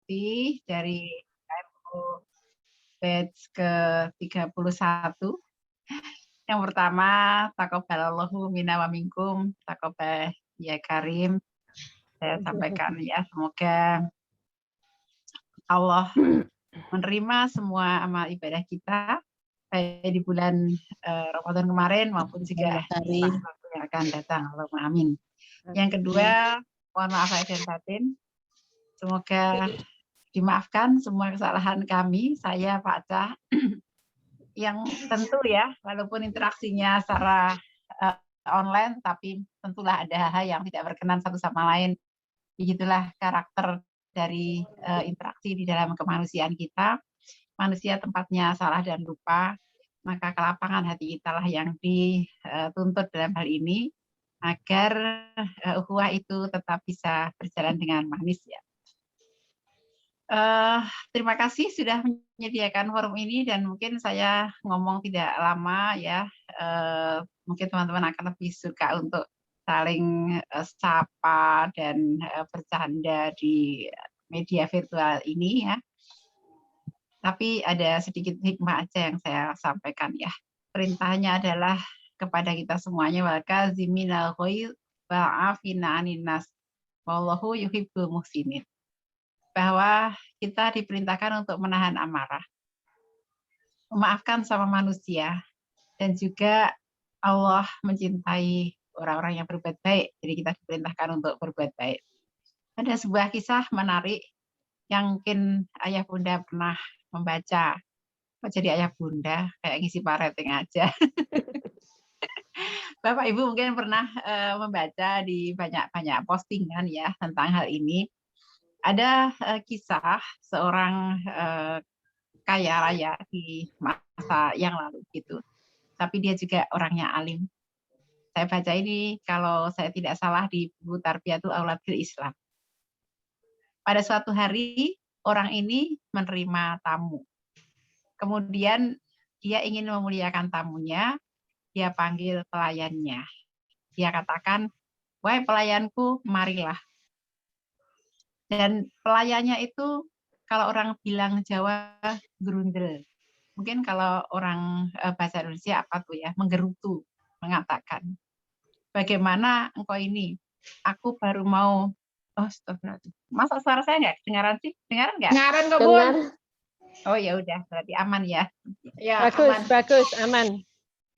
Putih dari KMU batch ke-31. Yang pertama, taqabbalallahu minna wa minkum, taqabbal ya Karim. Saya sampaikan ya, semoga Allah menerima semua amal ibadah kita, baik di bulan Ramadan kemarin maupun juga di waktu yang akan datang. Allahumma amin. Yang kedua, mohon maaf lahir dan batin. Semoga dimaafkan semua kesalahan kami, saya Pak Cah, yang tentu ya, walaupun interaksinya secara online, tapi tentulah ada hal-hal yang tidak berkenan satu sama lain. Begitulah karakter dari interaksi di dalam kemanusiaan kita. Manusia tempatnya salah dan lupa, maka kelapangan hati kita lah yang dituntut dalam hal ini, agar ukhuwah itu tetap bisa berjalan dengan manis ya. Terima kasih sudah menyediakan forum ini, dan mungkin saya ngomong tidak lama ya. Mungkin teman-teman akan lebih suka untuk saling sapa dan bercanda di media virtual ini ya. Tapi ada sedikit hikmah aja yang saya sampaikan ya. Perintahnya adalah kepada kita semuanya, wal kaziminal ghaidz wal afina 'anin nas wallahu yuhibbul muhsinin. Bahwa kita diperintahkan untuk menahan amarah, memaafkan sama manusia, dan juga Allah mencintai orang-orang yang berbuat baik. Jadi kita diperintahkan untuk berbuat baik. Ada sebuah kisah menarik yang mungkin ayah bunda pernah membaca. Kok jadi ayah bunda? Kayak ngisi parenting aja. Bapak Ibu mungkin pernah membaca di banyak-banyak postingan ya tentang hal ini. Ada kisah seorang kaya raya di masa yang lalu gitu. Tapi dia juga orangnya alim. Saya baca ini kalau saya tidak salah di buku Tarbiyatul Auladil Islam. Pada suatu hari orang ini menerima tamu. Kemudian dia ingin memuliakan tamunya, dia panggil pelayannya. Dia katakan, "Wahai pelayanku, marilah." Dan pelayannya itu kalau orang bilang Jawa gerundel. Mungkin kalau orang bahasa Indonesia apa tuh ya, menggerutu, mengatakan, "Bagaimana engkau ini? Aku baru mau." Oh, stop. Masa suara saya nggak kedengaran sih? Dengaran nggak? Dengaran kok, Bun. Oh ya udah, berarti aman ya. Ya, bagus, aman.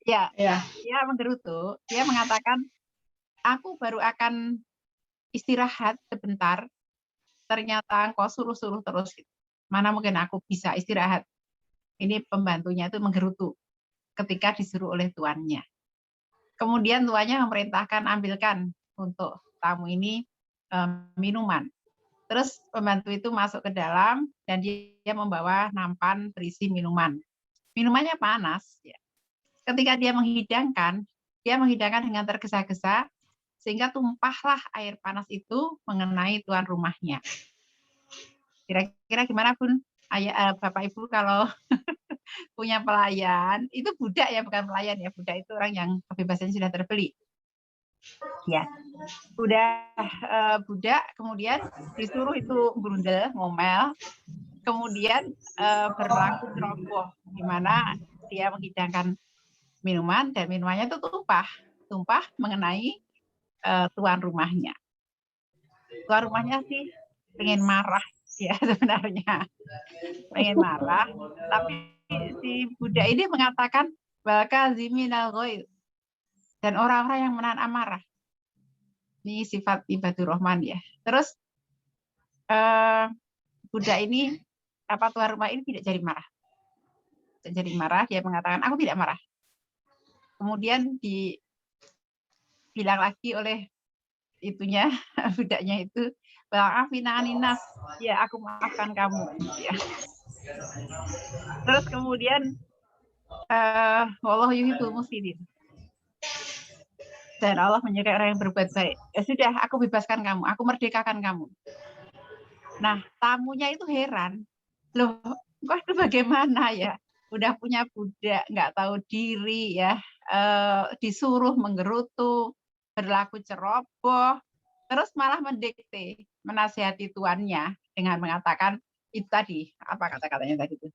Ya, dia menggerutu. Dia mengatakan, "Aku baru akan istirahat sebentar. Ternyata engkau suruh-suruh terus. Mana mungkin aku bisa istirahat." Ini pembantunya itu menggerutu ketika disuruh oleh tuannya. Kemudian tuannya memerintahkan, ambilkan untuk tamu ini minuman. Terus pembantu itu masuk ke dalam dan dia membawa nampan berisi minuman. Minumannya panas. Ya. Ketika dia menghidangkan dengan tergesa-gesa sehingga tumpahlah air panas itu mengenai tuan rumahnya. Kira-kira gimana Bun? Bapak Ibu kalau punya pelayan, itu budak ya, bukan pelayan ya, budak itu orang yang kebebasannya sudah terbeli. Ya, budak kemudian disuruh itu berundel, ngomel, kemudian berlaku ceroboh, di mana dia menghidangkan minuman dan minumannya itu tumpah mengenai tuan rumahnya. Tuan rumahnya sih pengen marah ya sebenarnya, pengen marah, tapi si budak ini mengatakan baka ziminal ghaid, dan orang-orang yang menahan amarah. Ini sifat ibadur rahman ya. Terus budak ini tuan rumah ini tidak jadi marah. Tidak jadi marah, dia mengatakan aku tidak marah. Kemudian dibilang lagi oleh itunya budaknya itu, "Wa'afina 'anin nas." Ya, aku maafkan kamu ya. Terus kemudian wallahu yuhibbul muhsinin. Dan Allah menyukai orang yang berbuat baik. Ya sudah, aku bebaskan kamu, aku merdekakan kamu. Nah, tamunya itu heran. Loh, kok itu bagaimana ya? Udah punya budak, nggak tahu diri ya, disuruh menggerutu, berlaku ceroboh, terus malah mendikte, menasihati tuannya. dengan mengatakan itu tadi, apa kata-katanya tadi itu?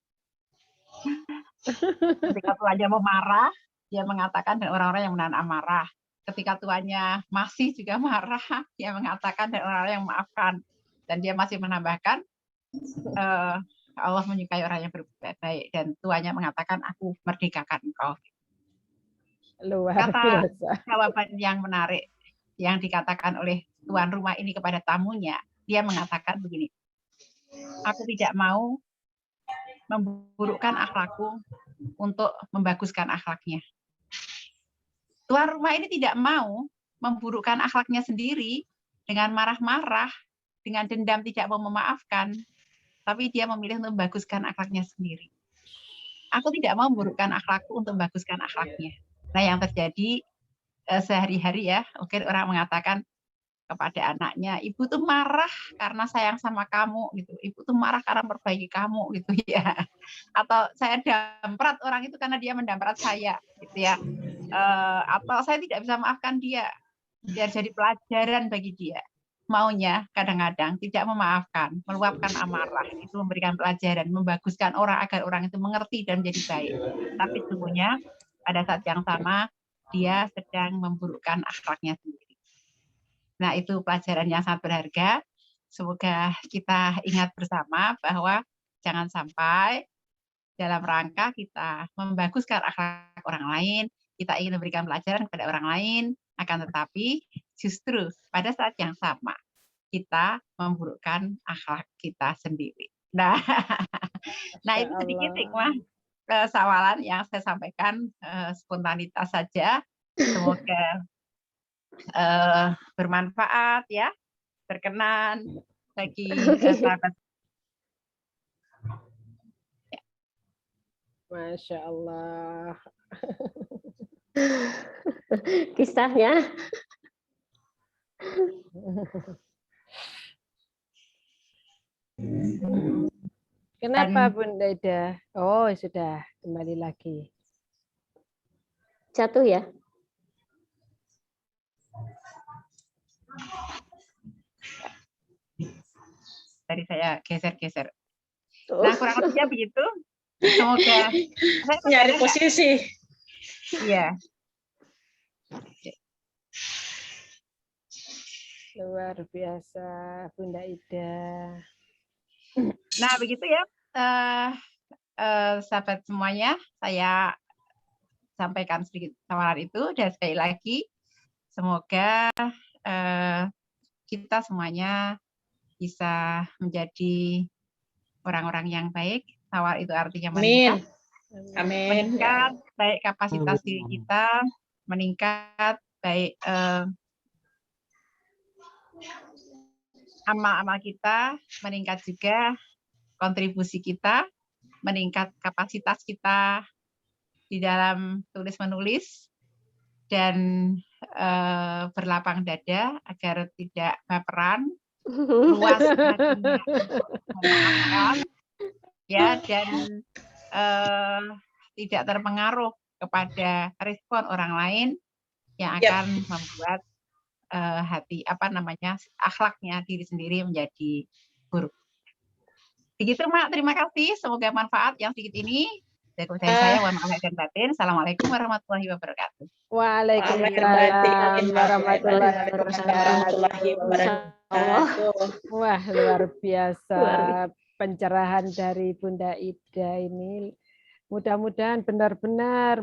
Ketika tuannya mau marah, dia mengatakan dan orang-orang yang menahan amarah. Ketika tuannya masih juga marah, dia mengatakan dan orang-orang yang memaafkan. Dan dia masih menambahkan, Allah menyukai orang yang berbuat baik. Dan tuannya mengatakan, aku merdekakan engkau. Luar Kata biasa. jawaban yang menarik yang dikatakan oleh tuan rumah ini kepada tamunya, dia mengatakan begini, aku tidak mau memburukkan akhlakku untuk membaguskan akhlaknya. Tuan rumah ini tidak mau memburukkan akhlaknya sendiri dengan marah-marah, dengan dendam tidak mau memaafkan, tapi dia memilih untuk membaguskan akhlaknya sendiri. Aku tidak mau memburukkan akhlakku untuk membaguskan akhlaknya. Nah, yang terjadi sehari-hari ya, mungkin orang mengatakan kepada anaknya, ibu tuh marah karena sayang sama kamu gitu, ibu tuh marah karena memperbaiki kamu gitu ya, atau saya damprat orang itu karena dia mendamprat saya gitu ya, atau saya tidak bisa maafkan dia, biar jadi pelajaran bagi dia. Maunya kadang-kadang tidak memaafkan, meluapkan amarah, itu memberikan pelajaran, membaguskan orang agar orang itu mengerti dan menjadi baik. Tapi sesungguhnya pada saat yang sama dia sedang memburukkan akhlaknya sendiri. Nah, itu pelajaran yang sangat berharga. Semoga kita ingat bersama bahwa jangan sampai dalam rangka kita membaguskan akhlak orang lain, kita ingin memberikan pelajaran kepada orang lain, akan tetapi justru pada saat yang sama kita memburukkan akhlak kita sendiri. Nah, nah itu sedikit hikmah sawalan yang saya sampaikan, spontanitas saja. Semoga bermanfaat ya, berkenan bagi sahabat. Masya Allah. Kisahnya. Kenapa Bunda Ida? Oh, sudah kembali lagi. Jatuh ya? Tadi saya geser-geser. Nah, kurang lebihnya begitu. Semoga nyari posisi. Iya. Luar biasa, Bunda Ida. Nah, begitu ya, sahabat semuanya. Saya sampaikan sedikit tawaran itu, dan sekali lagi, semoga kita semuanya bisa menjadi orang-orang yang baik. Tawar itu artinya meningkat. Amin. Meningkat baik kapasitas diri kita, meningkat baik amal-amal kita, meningkat juga kontribusi kita, meningkat kapasitas kita di dalam tulis-menulis, dan berlapang dada agar tidak baperan, luas hatinya memaafkan, ya, dan tidak terpengaruh kepada respon orang lain yang akan membuat akhlaknya diri sendiri menjadi buruk. Begitu, Mak. Terima kasih. Semoga manfaat yang sedikit ini. Dari saya, mohon maaf dan batin. Assalamualaikum warahmatullahi wabarakatuh. Waalaikumsalam warahmatullahi wabarakatuh. Wah, luar biasa pencerahan dari Bunda Ida ini. Mudah-mudahan benar-benar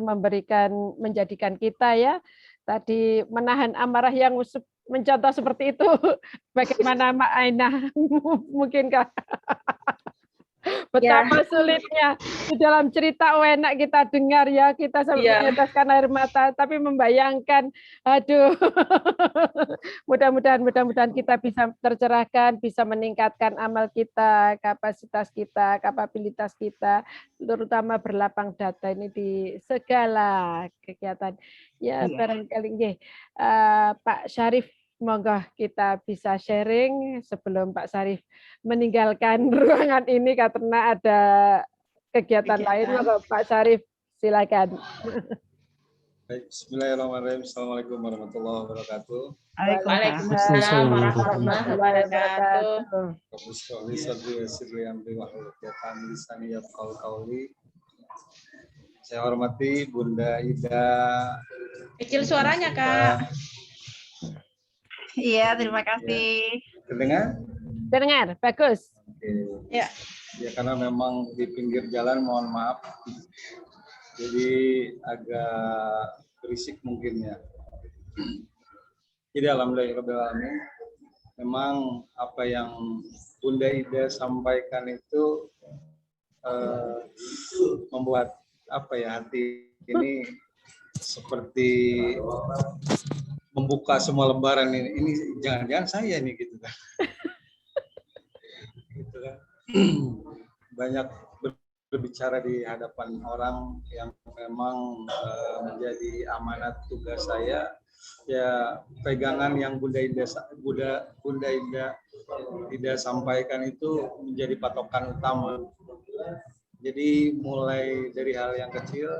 menjadikan kita ya tadi menahan amarah yang mencontoh seperti itu. Bagaimana Mak Ainah mungkinkah? Betapa sulitnya di dalam cerita enak kita dengar ya, kita sampai meneteskan air mata, tapi membayangkan, aduh, mudah-mudahan kita bisa tercerahkan, bisa meningkatkan amal kita, kapasitas kita, kapabilitas kita, terutama berlapang dada ini di segala kegiatan. Ya, barangkali Pak Syarif, monggo kita bisa sharing sebelum Pak Syarif meninggalkan ruangan ini karena ada kegiatan lain. Monggo Pak Syarif, silakan. Baik, bismillahirrahmanirrahim. Assalamualaikum warahmatullahi wabarakatuh. Waalaikumsalam warahmatullahi wabarakatuh. Qabli sadri wa sirri amri wa hlul lisani yafqahu qawli. Saya hormati Bunda Ida. Kecil suaranya, Kak. Iya, terima kasih. Terdengar? Dengar, bagus. Oke. Ya. Ya, karena memang di pinggir jalan, mohon maaf. Jadi agak berisik mungkin ya. Jadi alhamdulillahirrahmanirrahim. Memang apa yang Bunda Ida sampaikan itu membuat apa ya, hati ini seperti membuka semua lembaran ini. Ini jangan-jangan saya nih gitu kan. Gitu kan. Banyak berbicara di hadapan orang yang memang menjadi amanat tugas saya, ya pegangan yang Bunda Ida sampaikan itu menjadi patokan utama. Jadi mulai dari hal yang kecil,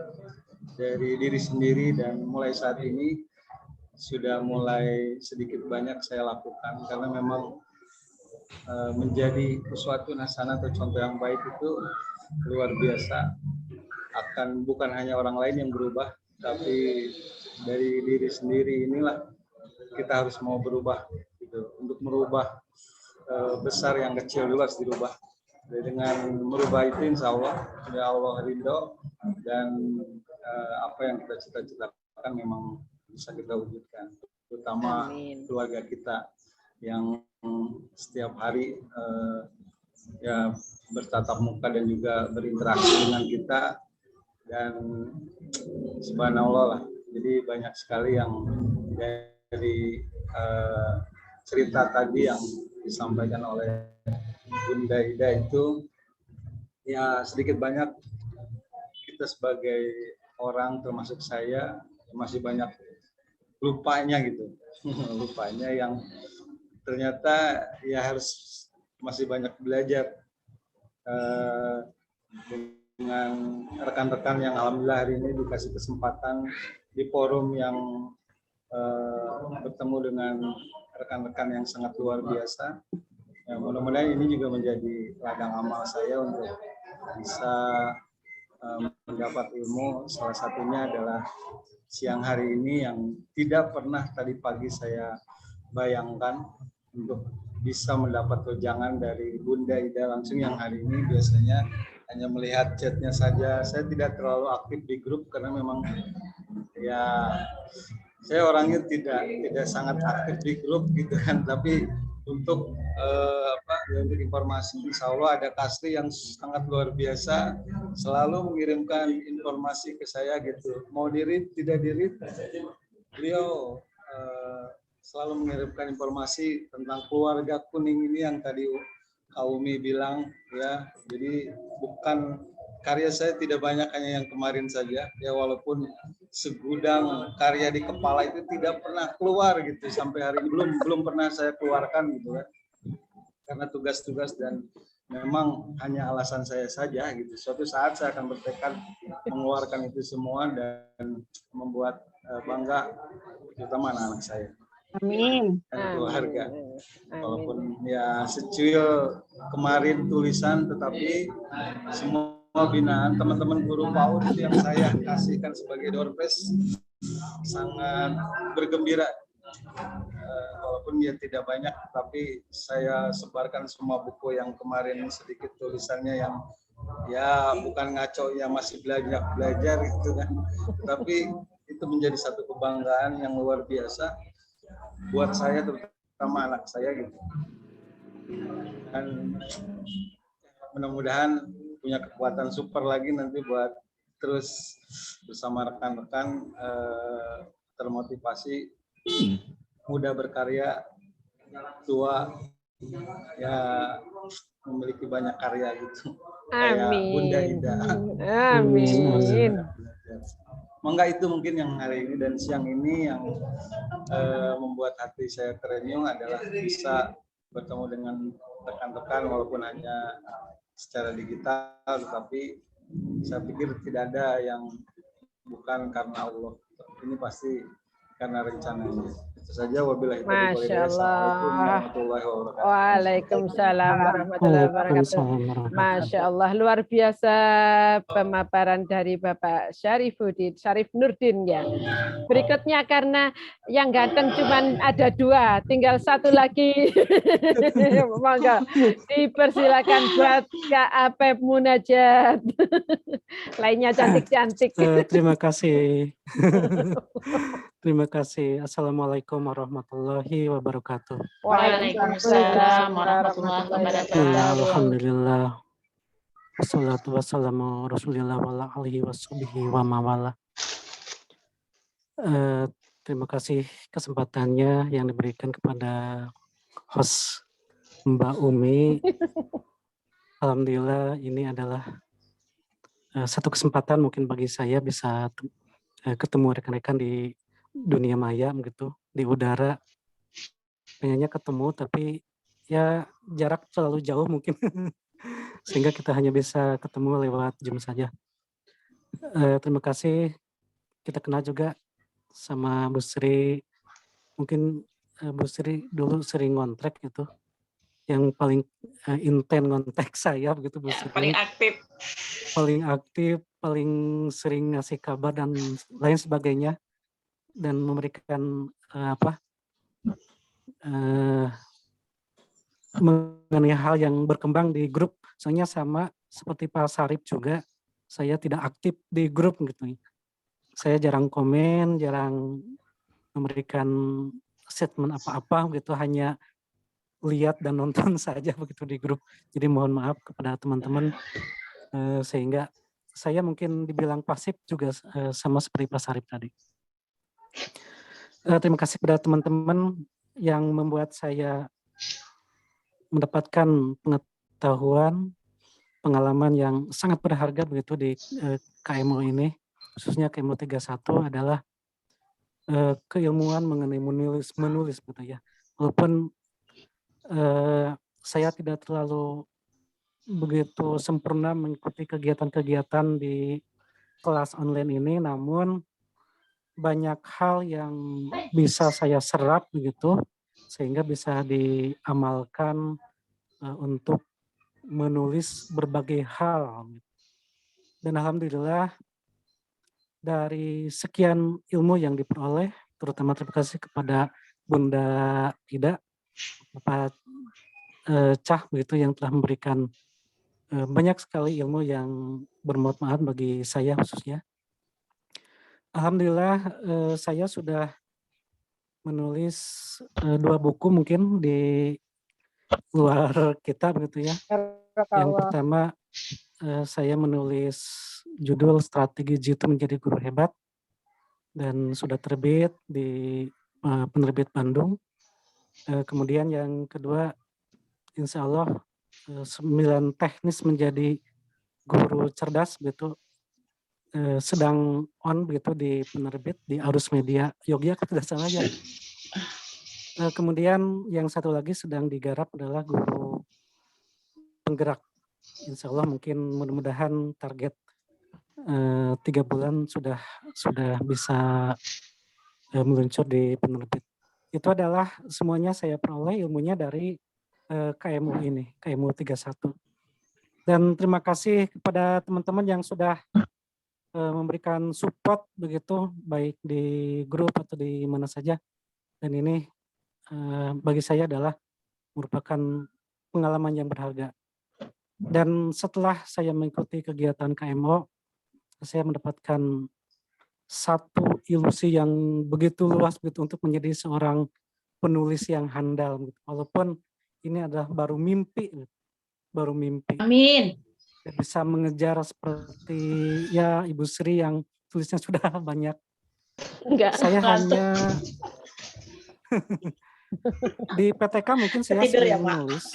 dari diri sendiri, dan mulai saat ini sudah mulai sedikit banyak saya lakukan, karena memang menjadi suatu hasanah atau contoh yang baik itu luar biasa. Akan bukan hanya orang lain yang berubah, tapi dari diri sendiri inilah kita harus mau berubah gitu. Untuk merubah besar yang kecil dulu harus dirubah. Dengan merubah itu insya Allah ya Allah ridho, dan apa yang kita cita-citakan memang bisa kita wujudkan, terutama keluarga kita yang setiap hari ya bertatap muka dan juga berinteraksi dengan kita, dan subhanallah lah. Jadi banyak sekali yang dari cerita tadi yang disampaikan oleh Bunda Ida itu ya sedikit banyak kita sebagai orang, termasuk saya, masih banyak lupanya gitu. Lupanya yang ternyata ya harus masih banyak belajar dengan rekan-rekan yang alhamdulillah hari ini dikasih kesempatan di forum yang bertemu dengan rekan-rekan yang sangat luar biasa. Ya, mudah-mudahan ini juga menjadi ladang amal saya untuk bisa mendapat ilmu. Salah satunya adalah siang hari ini yang tidak pernah tadi pagi saya bayangkan untuk bisa mendapat wejangan dari Bunda Ida langsung, yang hari ini biasanya hanya melihat chatnya saja. Saya tidak terlalu aktif di grup karena memang ya saya orangnya tidak sangat aktif di grup gitu kan, tapi untuk untuk informasi insya Allah ada Kasri yang sangat luar biasa, selalu mengirimkan informasi ke saya gitu, mau di-read tidak di-read beliau selalu mengirimkan informasi tentang keluarga kuning ini yang tadi Kak Umi bilang ya. Jadi bukan karya saya tidak banyak, hanya yang kemarin saja ya, walaupun segudang karya di kepala itu tidak pernah keluar gitu sampai hari ini, belum pernah saya keluarkan gitu kan, karena tugas-tugas dan memang hanya alasan saya saja gitu. Suatu saat saya akan bertekad mengeluarkan itu semua dan membuat bangga terutama anak-anak saya. Amin. Dan keluarga. Walaupun ya secuil kemarin tulisan, tetapi semua binaan teman-teman guru PAUD yang saya kasihkan sebagai doorpress sangat bergembira. Walaupun dia tidak banyak, tapi saya sebarkan semua buku yang kemarin sedikit tulisannya yang ya bukan ngaco ya, masih belajar gitu kan, tapi itu menjadi satu kebanggaan yang luar biasa buat saya, terutama anak saya gitu. Dan mudah-mudahan punya kekuatan super lagi nanti buat terus bersama rekan-rekan termotivasi, muda berkarya, tua ya memiliki banyak karya gitu. Kayak Bunda Ida. Amin. Mangga itu mungkin yang hari ini dan siang ini yang membuat hati saya terenyuh adalah bisa bertemu dengan rekan-rekan walaupun hanya secara digital, tetapi saya pikir tidak ada yang bukan karena Allah. Ini pasti karena rencananya. Itu saja, wabillahi taufiq wal Masya hidayah. Assalamualaikum Allah. warahmatullahi wabarakatuh. Waalaikumsalam warahmatullahi wabarakatuh. Waalaikumsalam warahmatullahi Masya Allah, luar biasa pemaparan dari Bapak Syarifuddin, Syarif Nurdin ya. Berikutnya karena yang ganteng cuman ada 2, tinggal 1 lagi. Monggo dipersilakan buat Kak Apep Munajat. Lainnya cantik-cantik. Terima kasih. Terima kasih. Assalamualaikum warahmatullahi wabarakatuh. Waalaikumsalam warahmatullahi wabarakatuh. Alhamdulillah. Wassalatu wassalamu rasulillah wa ala alihi washabihi wa mawala. Terima kasih kesempatannya yang diberikan kepada host Mbak Umi. Alhamdulillah ini adalah satu kesempatan mungkin bagi saya bisa ketemu rekan-rekan di dunia maya begitu, di udara. Pengennya ketemu tapi ya jarak terlalu jauh mungkin sehingga kita hanya bisa ketemu lewat Zoom saja. Terima kasih, kita kenal juga sama Bu Sri. Mungkin Bu Sri dulu sering ngontrek gitu, yang paling intens ngontek saya begitu Bu Sri. Paling aktif. Paling aktif, paling sering ngasih kabar dan lain sebagainya, dan memberikan mengenai hal yang berkembang di grup. Soalnya sama seperti Pak Sarip juga, saya tidak aktif di grup gitu. Saya jarang komen, jarang memberikan statement apa-apa gitu, hanya lihat dan nonton saja begitu di grup. Jadi mohon maaf kepada teman-teman, sehingga saya mungkin dibilang pasif juga sama seperti Pak Sarip tadi. Terima kasih kepada teman-teman yang membuat saya mendapatkan pengetahuan, pengalaman yang sangat berharga begitu di KMO ini, khususnya KMO 31 adalah keilmuan mengenai menulis gitu ya. Walaupun saya tidak terlalu begitu sempurna mengikuti kegiatan-kegiatan di kelas online ini, namun banyak hal yang bisa saya serap begitu sehingga bisa diamalkan untuk menulis berbagai hal. Dan alhamdulillah dari sekian ilmu yang diperoleh, terutama terima kasih kepada Bunda Ida, Bapak Cah begitu yang telah memberikan banyak sekali ilmu yang bermanfaat bagi saya khususnya. Alhamdulillah saya sudah menulis 2 buku mungkin di luar kita begitu ya. Yang pertama saya menulis judul Strategi Jitu Menjadi Guru Hebat dan sudah terbit di penerbit Bandung. Kemudian yang kedua, insya Allah 9 teknis menjadi guru cerdas begitu, sedang on begitu di penerbit di Arus Media Yogyakarta kalau tidak salah ya. Kemudian yang satu lagi sedang digarap adalah guru penggerak. Insya Allah mungkin mudah-mudahan target 3 bulan sudah bisa meluncur di penerbit. Itu adalah semuanya saya peroleh ilmunya dari KMU ini, KMU 31. Dan terima kasih kepada teman-teman yang sudah memberikan support begitu, baik di grup atau di mana saja. Dan ini bagi saya adalah merupakan pengalaman yang berharga. Dan setelah saya mengikuti kegiatan KMO, saya mendapatkan satu ilusi yang begitu luas begitu untuk menjadi seorang penulis yang handal. Gitu. Walaupun ini adalah baru mimpi. Amin. Bisa mengejar seperti ya Ibu Sri yang tulisnya sudah banyak. Enggak. Saya hanya di PTK mungkin saya sering nulis.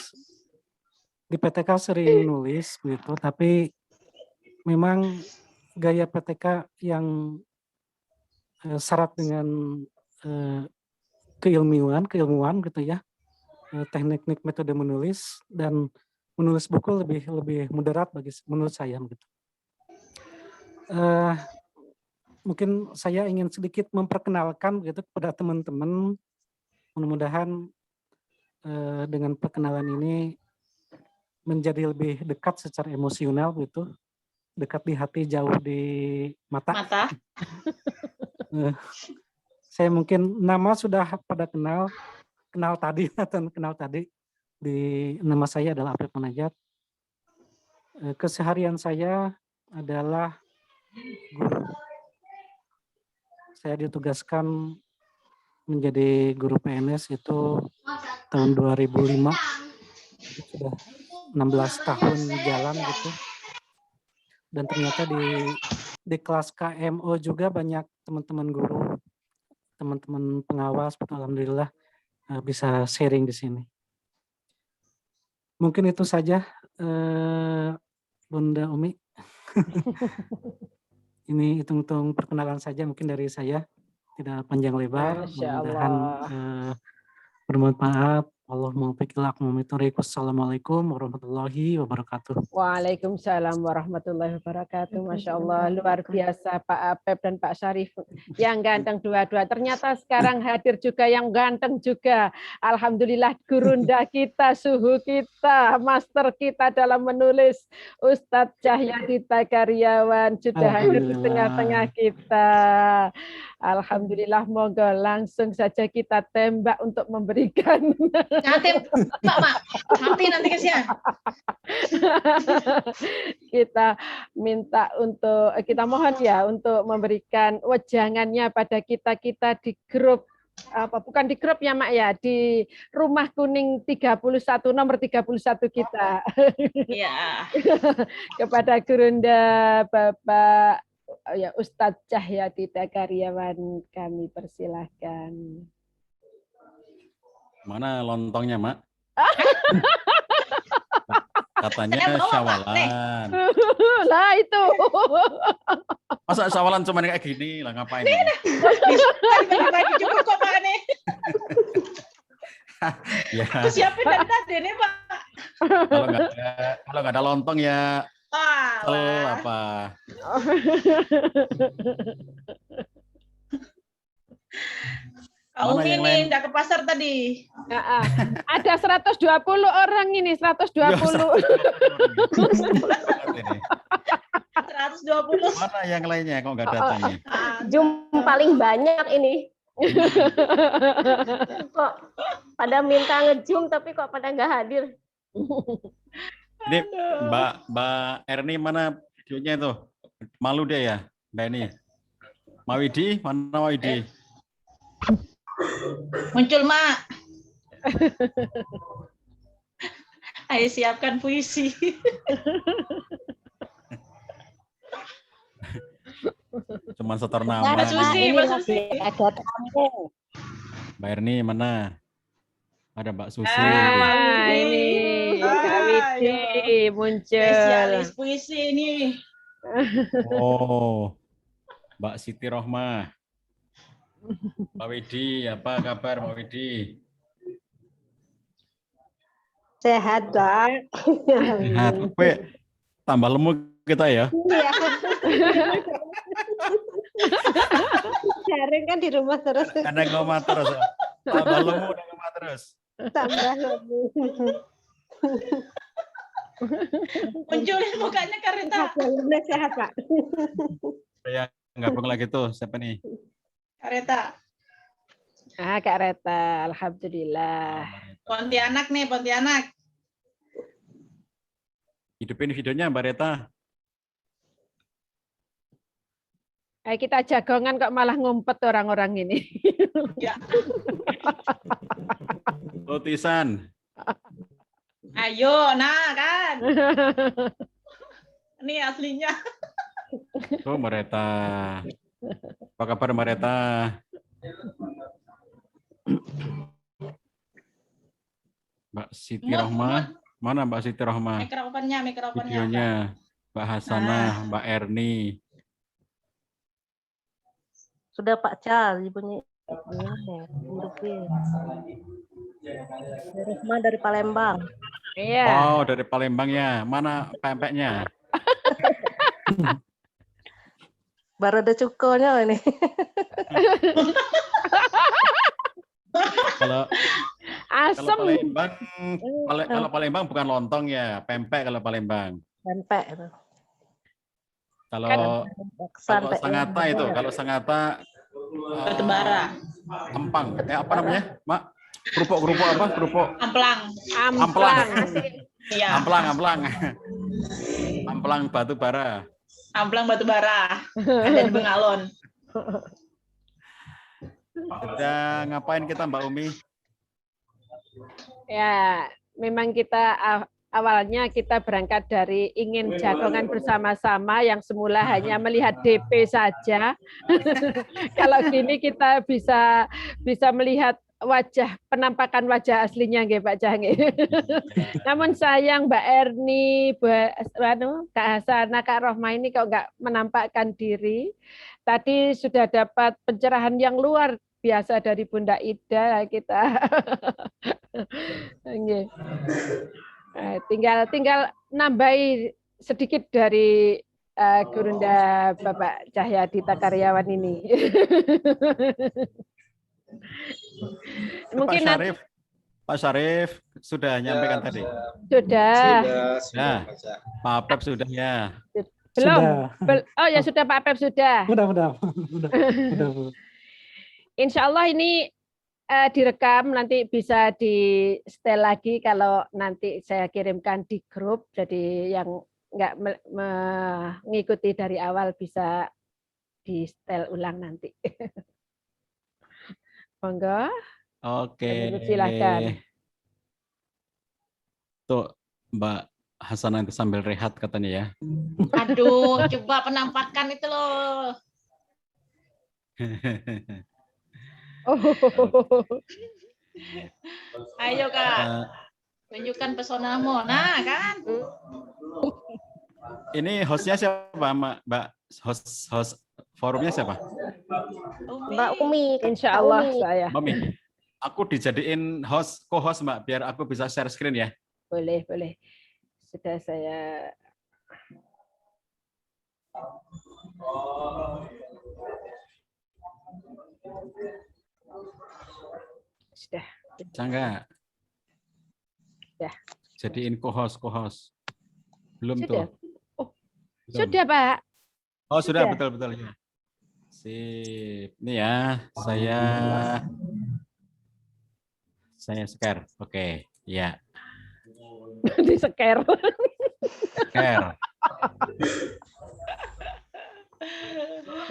Di PTK sering nulis begitu, tapi memang gaya PTK yang syarat dengan keilmuan gitu ya, teknik metode menulis dan menulis buku lebih moderat bagi menurut saya gitu. mungkin saya ingin sedikit memperkenalkan gitu kepada teman-teman. Mudah-mudahan dengan perkenalan ini menjadi lebih dekat secara emosional gitu, dekat di hati, jauh di mata. Saya mungkin nama sudah pada kenal tadi atau kenal tadi. Nama saya adalah Apep Munajat. Keseharian saya adalah guru. Saya ditugaskan menjadi guru PNS itu tahun 2005. Sudah 16 tahun jalan gitu. Dan ternyata di kelas KMO juga banyak teman-teman guru, teman-teman pengawas, alhamdulillah bisa sharing di sini. Mungkin itu saja, Bunda Umi. Ini hitung-hitung perkenalan saja mungkin dari saya, tidak panjang lebar. Mudah-mudahan bermanfaat. Allahumma Assalamualaikum warahmatullahi wabarakatuh. Waalaikumsalam warahmatullahi wabarakatuh. Masya Allah, luar biasa Pak Apep dan Pak Syarif yang ganteng dua-dua. Ternyata sekarang hadir juga yang ganteng juga. Alhamdulillah, gurunda kita, suhu kita, master kita dalam menulis, Ustadz Cahyadi Karyawan sudah hadir di tengah-tengah kita. Alhamdulillah, monggo langsung saja kita tembak untuk memberikan. Nanti kasihan. Kita minta untuk, kita mohon ya untuk memberikan wejangannya pada kita di grup, bukan di grup ya Mak ya, di Rumah Kuning 31, nomor 31 kita. Iya. Kepada Gurunda Bapak ya Ustadz Cahyadi Karyawan, kami persilahkan. Mana lontongnya, Mak? Katanya syawalan. Lah itu. Masa syawalan cuma kayak gini lah, ngapain? Bagi cukup kok Pak nih. Ya. Aku siapin dari tadi nih Pak. Kalau nggak ada lontong ya apa? Kau ini udah ke pasar tadi. Ada 120 orang ini, 120. 120. Mana yang lainnya kok nggak datang nih? Zoom paling banyak ini. Kok pada minta nge-zoom tapi kok pada nggak hadir. Ini Mbak Erni mana videonya itu? Malu dia ya, Mbak Erni. Mawidi, mana Mawidi? Muncul Mak. Ayo siapkan puisi. Cuman setor nama. Mbak Susi. Ada tamu. Mbak Erni mana? Ada Mbak Susi. Ini Kak Widi muncul. Spesialis puisi ini. Oh, Mbak Siti Rohmah. Pak Widi, apa kabar Pak Widi? Sehat, Pak. Sehat. Tambah lemuk kita ya. Iya. Jaring kan di rumah terus. Ada ngomong terus. Tambah lemuk dan ngomong terus. Tambah lemuk. Munculin mukanya Karita. Alhamdulillah sehat, Pak. Saya gabung lagi tuh, siapa nih? Kareta. Kak Reta, alhamdulillah. Pontianak nih, Pontianak. Hidupin videonya Mbak Reta. Kita jagongan kok malah ngumpet orang-orang ini. Ya. Lotisan. Ayo, nah kan. Ini aslinya. Oh, Mbak Reta. Apa kabar Mbak Reta? Mbak Siti Rohmah. Mana Mbak Siti Rohmah? Mikrofonnya. Videonya. Mbak Hasanah, Mbak Erni. Sudah Pak Cal, ibunya. Rohmah dari Palembang. Iya. Oh, dari Palembang ya. Mana pempeknya? Baru ada cukonya ini. Kalau Asem. Palembang, kalau Palembang bukan lontong ya, pempek kalau Palembang. Pempek itu. Kalau Santai. Sangatta itu, kalau Sangatta Batubara. empang, apa namanya, Mak? Kerupuk apa? Kerupuk Amplang. amplang, Iya. amplang batu bara. Amplang Batubara. Ada di Bengalon. Udah ngapain kita Mbak Umi? Ya, memang kita awalnya kita berangkat dari ingin jagongan bersama-sama yang semula hanya melihat DP saja. Kalau gini kita bisa melihat penampakan wajah aslinya nggih Pak Cah nggih. Namun sayang Mbak Erni, Kak Hasana, Kak Rohmah ini kok nggak menampakkan diri. Tadi sudah dapat pencerahan yang luar biasa dari Bunda Ida kita. Tinggal nambahi sedikit dari Gurunda Bapak Cahyadi Karyawan ini. Mungkin Pak Syarif sudah nyampaikan tadi. Sudah. Nah, Pak Pep sudah ya. Belum. Oh ya sudah Pak Pep sudah. Udah. Insya Allah ini direkam nanti bisa di setel lagi kalau nanti saya kirimkan di grup. Jadi yang nggak mengikuti dari awal bisa di setel ulang nanti. Monggo. Oke. Silakan. Tuh Mbak Hasanah itu sambil rehat katanya ya. Aduh, coba penampakan itu loh. Ayo Kak, tunjukkan pesonamu. Nah kan. Ini hostnya siapa Mbak? Host forumnya siapa? Mbak Umi. Insya Allah saya. Mami, aku dijadiin co-host Mbak, biar aku bisa share screen ya. Boleh. Sudah saya. Sudah. Enggak. Ya. Jadiin co-host. Belum Sudah. tuh. Oh, belum. sudah Pak. Oh sudah, betul ya. Sip. Ini ya, saya share. Oke, ya. Di share. Share.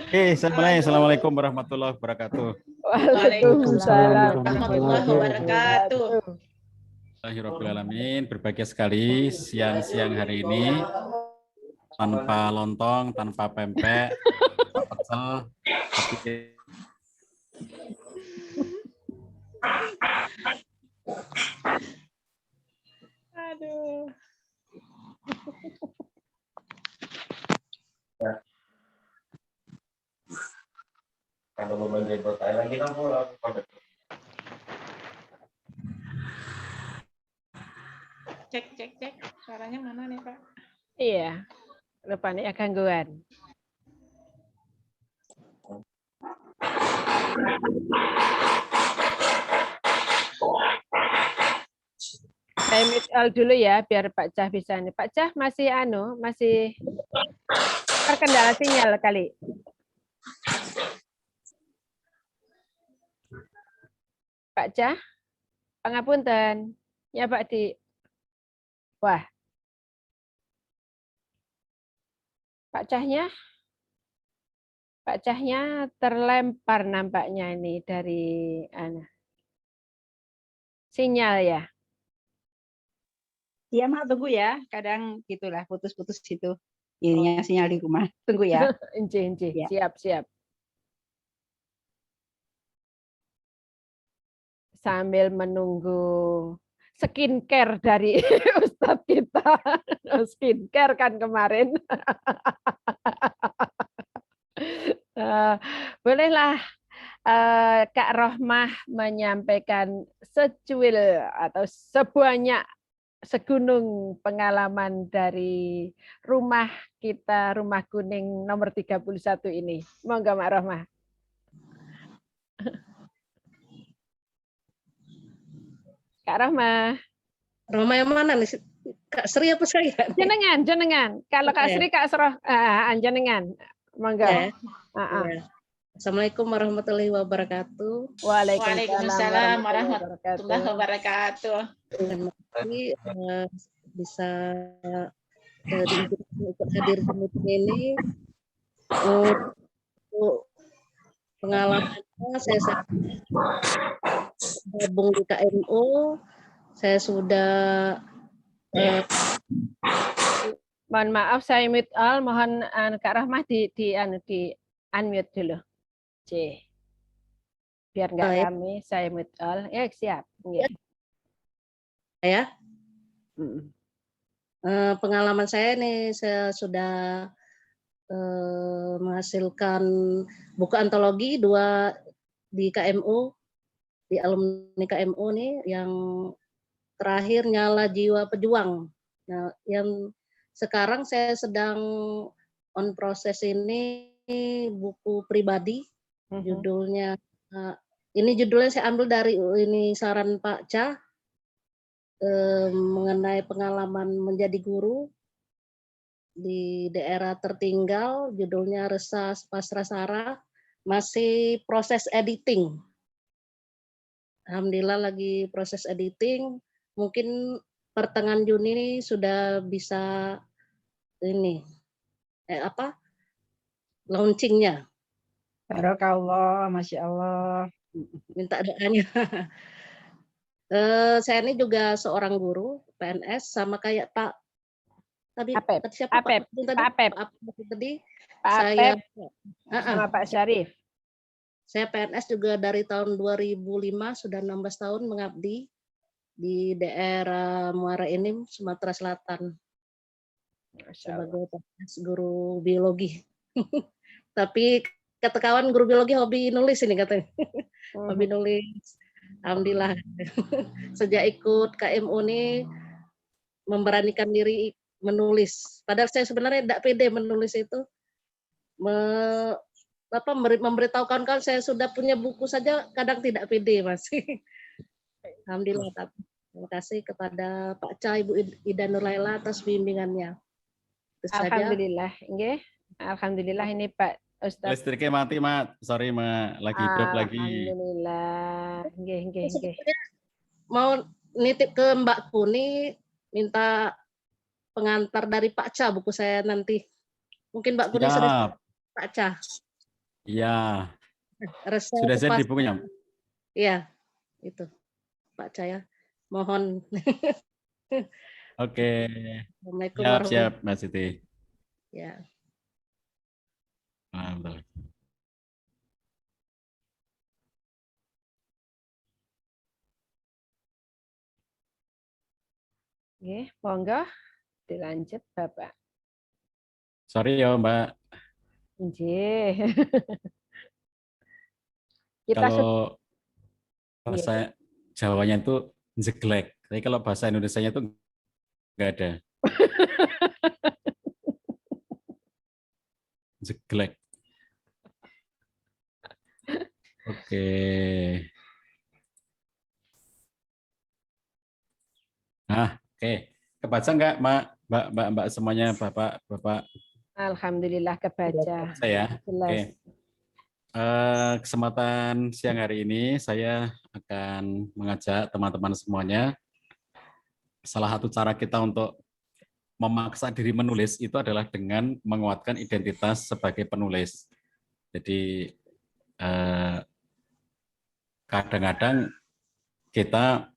Oke, assalamualaikum warahmatullahi wabarakatuh. Waalaikumsalam warahmatullahi wabarakatuh. Alhamdulillahirobbilalamin, berbahagia sekali siang hari ini tanpa lontong, tanpa pempek, tanpa pecel, tapi aduh. Kalau mau bagi pertanyaan lagi kan Cek. Suaranya mana nih Pak? Iya. Rupanya gangguan. Saya mute all dulu ya biar Pak Cah bisa nih. Pak Cah masih terkendala sinyal kali. Pak Cah, pangapunten. Ya Pak Di. Wah. Pak Cahnya terlempar nampaknya ini dari sinyal ya. Iya Mak, tunggu ya. Kadang gitulah putus-putus gitu. Ininya sinyal di rumah. Tunggu ya. Enci. Ya. Siap. Sambil menunggu skincare dari Ustadz kita. Skincare kan kemarin. Bolehlah Kak Rohmah menyampaikan secuil atau segunung pengalaman dari rumah kita, Rumah Kuning nomor 31 ini. Monggo Mak Rohmah. Kak Rohmah. Rohmah yang mana nih? Kak Sri apa saya? Jenengan. Kalau Kak Sri, Kak Sroh, jenengan. Monggo. Ya. Ya. Assalamualaikum warahmatullahi wabarakatuh. Waalaikumsalam warahmatullahi wabarakatuh. Terima kasih bisa ikut hadir di meeting ini. Untuk pengalamannya saya gabung di KMU. Saya sudah mohon maaf saya mute all, mohon Kak Rohmah di unmute dulu. Biar nggak rame, saya mute all. Ya, siap. Ya. Pengalaman saya nih, saya sudah menghasilkan buku antologi 2 di KMU, di alumni KMU nih, yang terakhir Nyala Jiwa Pejuang. Nah, yang sekarang saya sedang on proses ini buku pribadi, judulnya ini judulnya saya ambil dari ini saran Pak Cha, mengenai pengalaman menjadi guru di daerah tertinggal, judulnya Resah Pasrasara, masih proses editing. Alhamdulillah lagi proses editing, mungkin pertengahan Juni ini sudah bisa ini launchingnya. Barakallah, Masya Allah. Minta doanya. Saya ini juga seorang guru PNS sama kayak Pak tadi siapa Pak tadi saya sama Pak Syarif. Saya PNS juga dari tahun 2005, sudah 16 tahun mengabdi di daerah Muara Enim, Sumatera Selatan. Sebagai PNS guru biologi. Tapi kata kawan guru biologi hobi nulis ini katanya. Hobi nulis. Alhamdulillah. Sejak ikut KMU ini memberanikan diri menulis. Padahal saya sebenarnya tidak pede menulis itu. Memberitahu kawan-kawan saya sudah punya buku saja kadang tidak pede masih. Alhamdulillah. Terima kasih kepada Pak Cha, Ibu Ida Nurlaila atas bimbingannya. Alhamdulillah, nggih. Alhamdulillah ini Pak Ustaz. Listriknya mati, Mat. Sorry, Mat. Lagi drop lagi. Alhamdulillah. Nggih. Mau nitip ke Mbak Kuni, minta pengantar dari Pak Cha buku saya nanti. Mungkin Mbak Kuni sudah Pak Cha. Iya. Sudah jadi bukunya. Iya, itu Pak Cha ya. Mohon. Oke. Assalamualaikum Siap, Mbak Siti. Ya. Alhamdulillah. Nggih, monggo dilanjut Bapak. Sorry ya, Mbak. Nggih. Kalau bahasa Jawanya itu jeglek, tapi kalau bahasa Indonesianya itu nggak ada. Jeglek. Oke. Nah, oke. Kebaca nggak, Mbak semuanya, Bapak? Alhamdulillah kebaca. Saya. Oke. Kesempatan siang hari ini saya akan mengajak teman-teman semuanya. Salah satu cara kita untuk memaksa diri menulis itu adalah dengan menguatkan identitas sebagai penulis. Jadi kadang-kadang kita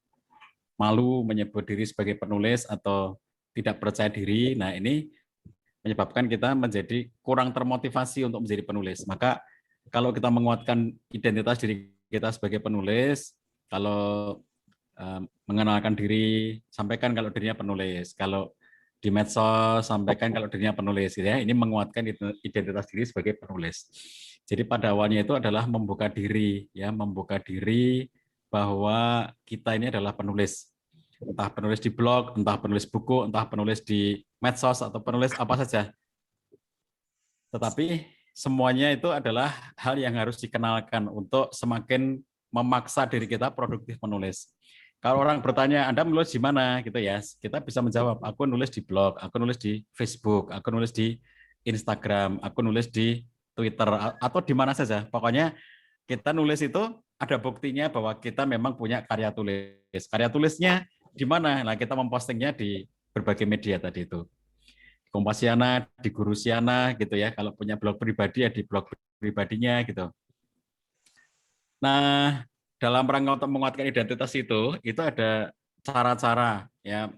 malu menyebut diri sebagai penulis atau tidak percaya diri. Nah, ini menyebabkan kita menjadi kurang termotivasi untuk menjadi penulis. Maka kalau kita menguatkan identitas diri kita sebagai penulis, kalau mengenalkan diri, sampaikan kalau dirinya penulis. Kalau di medsos, sampaikan kalau dirinya penulis. Ya. Ini menguatkan identitas diri sebagai penulis. Jadi pada awalnya itu adalah membuka diri, ya, membuka diri bahwa kita ini adalah penulis. Entah penulis di blog, entah penulis buku, entah penulis di medsos, atau penulis apa saja. Tetapi semuanya itu adalah hal yang harus dikenalkan untuk semakin memaksa diri kita produktif menulis. Kalau orang bertanya, Anda menulis di mana? Gitu ya, kita bisa menjawab, aku nulis di blog, aku nulis di Facebook, aku nulis di Instagram, aku nulis di Twitter, atau di mana saja. Pokoknya kita nulis itu ada buktinya bahwa kita memang punya karya tulis. Karya tulisnya di mana? Nah, kita mempostingnya di berbagai media tadi itu. Di Kompasiana, di Gurusiana gitu ya. Kalau punya blog pribadi ya di blog pribadinya gitu. Nah, dalam rangka untuk menguatkan identitas itu ada cara-cara ya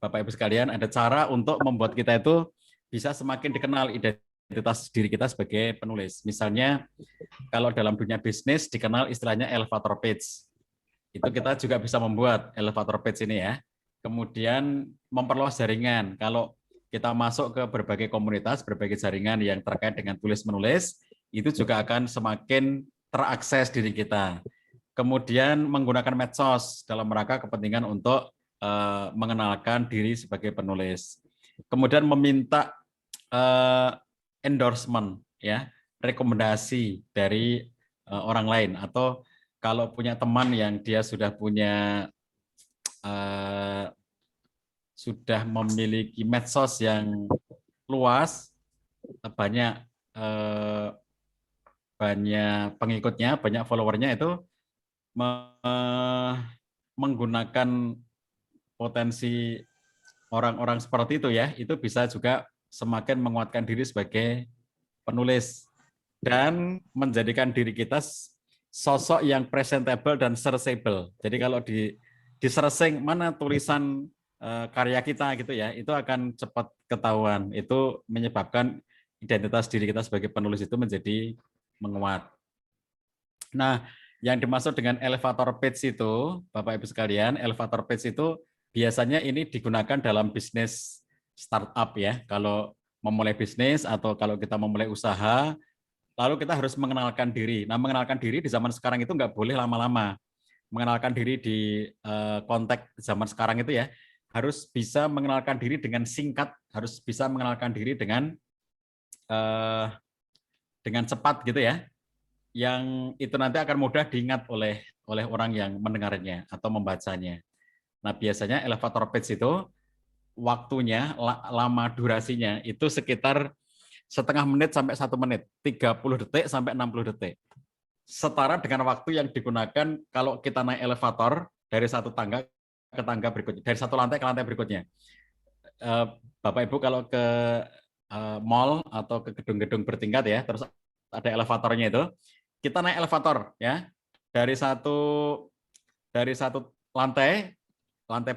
Bapak Ibu sekalian, ada cara untuk membuat kita itu bisa semakin dikenal identitas diri kita sebagai penulis. Misalnya kalau dalam dunia bisnis dikenal istilahnya elevator pitch. Itu kita juga bisa membuat elevator pitch ini ya. Kemudian memperluas jaringan. Kalau kita masuk ke berbagai komunitas, berbagai jaringan yang terkait dengan tulis-menulis, itu juga akan semakin terakses diri kita. Kemudian menggunakan medsos dalam rangka kepentingan untuk mengenalkan diri sebagai penulis. Kemudian meminta endorsement, ya, rekomendasi dari orang lain, atau kalau punya teman yang dia sudah punya sudah memiliki medsos yang luas, banyak pengikutnya, banyak followernya, itu menggunakan potensi orang-orang seperti itu ya, itu bisa juga semakin menguatkan diri sebagai penulis dan menjadikan diri kita sosok yang presentable dan searchable. Jadi kalau di searching mana tulisan karya kita gitu ya, itu akan cepat ketahuan. Itu menyebabkan identitas diri kita sebagai penulis itu menjadi menguat. Nah, yang dimaksud dengan elevator pitch itu, Bapak Ibu sekalian, elevator pitch itu biasanya ini digunakan dalam bisnis startup ya. Kalau memulai bisnis atau kalau kita memulai usaha, lalu kita harus mengenalkan diri. Nah, mengenalkan diri di zaman sekarang itu nggak boleh lama-lama. Mengenalkan diri di konteks zaman sekarang itu ya, harus bisa mengenalkan diri dengan singkat, harus bisa mengenalkan diri dengan cepat gitu ya. Yang itu nanti akan mudah diingat oleh orang yang mendengarnya atau membacanya. Nah, biasanya elevator pitch itu waktunya, lama durasinya itu sekitar setengah menit sampai 1 menit, 30 detik sampai 60 detik. Setara dengan waktu yang digunakan kalau kita naik elevator dari satu tangga ke tangga berikutnya, dari satu lantai ke lantai berikutnya. Bapak Ibu kalau ke mall atau ke gedung-gedung bertingkat ya, terus ada elevatornya itu, kita naik elevator ya, dari satu lantai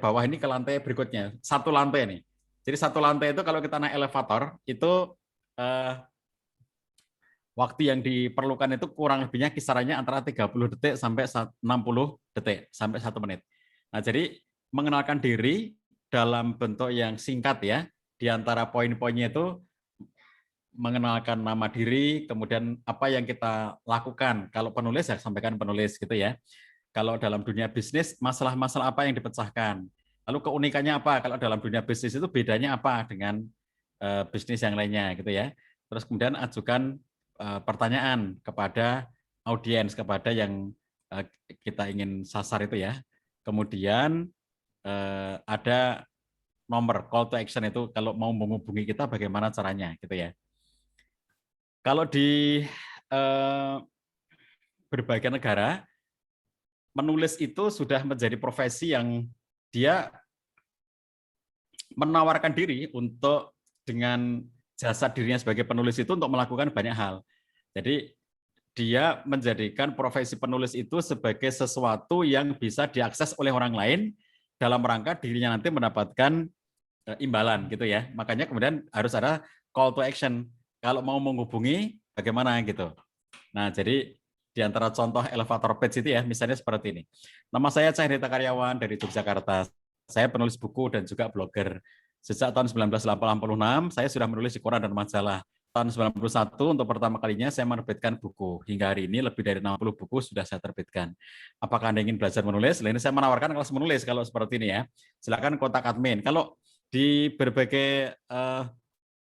bawah ini ke lantai berikutnya, satu lantai ini. Jadi satu lantai itu kalau kita naik elevator itu waktu yang diperlukan itu kurang lebihnya kisarannya antara 30 detik sampai 60 detik sampai 1 menit. Nah, jadi mengenalkan diri dalam bentuk yang singkat ya, di antara poin-poinnya itu mengenalkan nama diri, kemudian apa yang kita lakukan. Kalau penulis ya sampaikan penulis gitu ya. Kalau dalam dunia bisnis, masalah-masalah apa yang dipecahkan. Lalu keunikannya apa? Kalau dalam dunia bisnis itu bedanya apa dengan bisnis yang lainnya gitu ya. Terus kemudian ajukan pertanyaan kepada audiens, kepada yang kita ingin sasar itu ya. Kemudian ada nomor call to action itu kalau mau menghubungi kita bagaimana caranya gitu ya. Kalau di berbagai negara, menulis itu sudah menjadi profesi yang dia menawarkan diri untuk dengan jasa dirinya sebagai penulis itu untuk melakukan banyak hal. Jadi dia menjadikan profesi penulis itu sebagai sesuatu yang bisa diakses oleh orang lain dalam rangka dirinya nanti mendapatkan imbalan gitu ya. Makanya kemudian harus ada call to action. Kalau mau menghubungi bagaimana gitu. Nah, jadi di antara contoh elevator pitch itu ya, misalnya seperti ini. Nama saya Cahyendra Karyawan dari Yogyakarta. Saya penulis buku dan juga blogger. Sejak tahun 1986, saya sudah menulis di koran dan majalah. tahun 91 untuk pertama kalinya saya menerbitkan buku. Hingga hari ini lebih dari 60 buku sudah saya terbitkan. Apakah Anda ingin belajar menulis? Ini saya menawarkan kelas menulis kalau seperti ini ya. Silakan kontak admin. Kalau di berbagai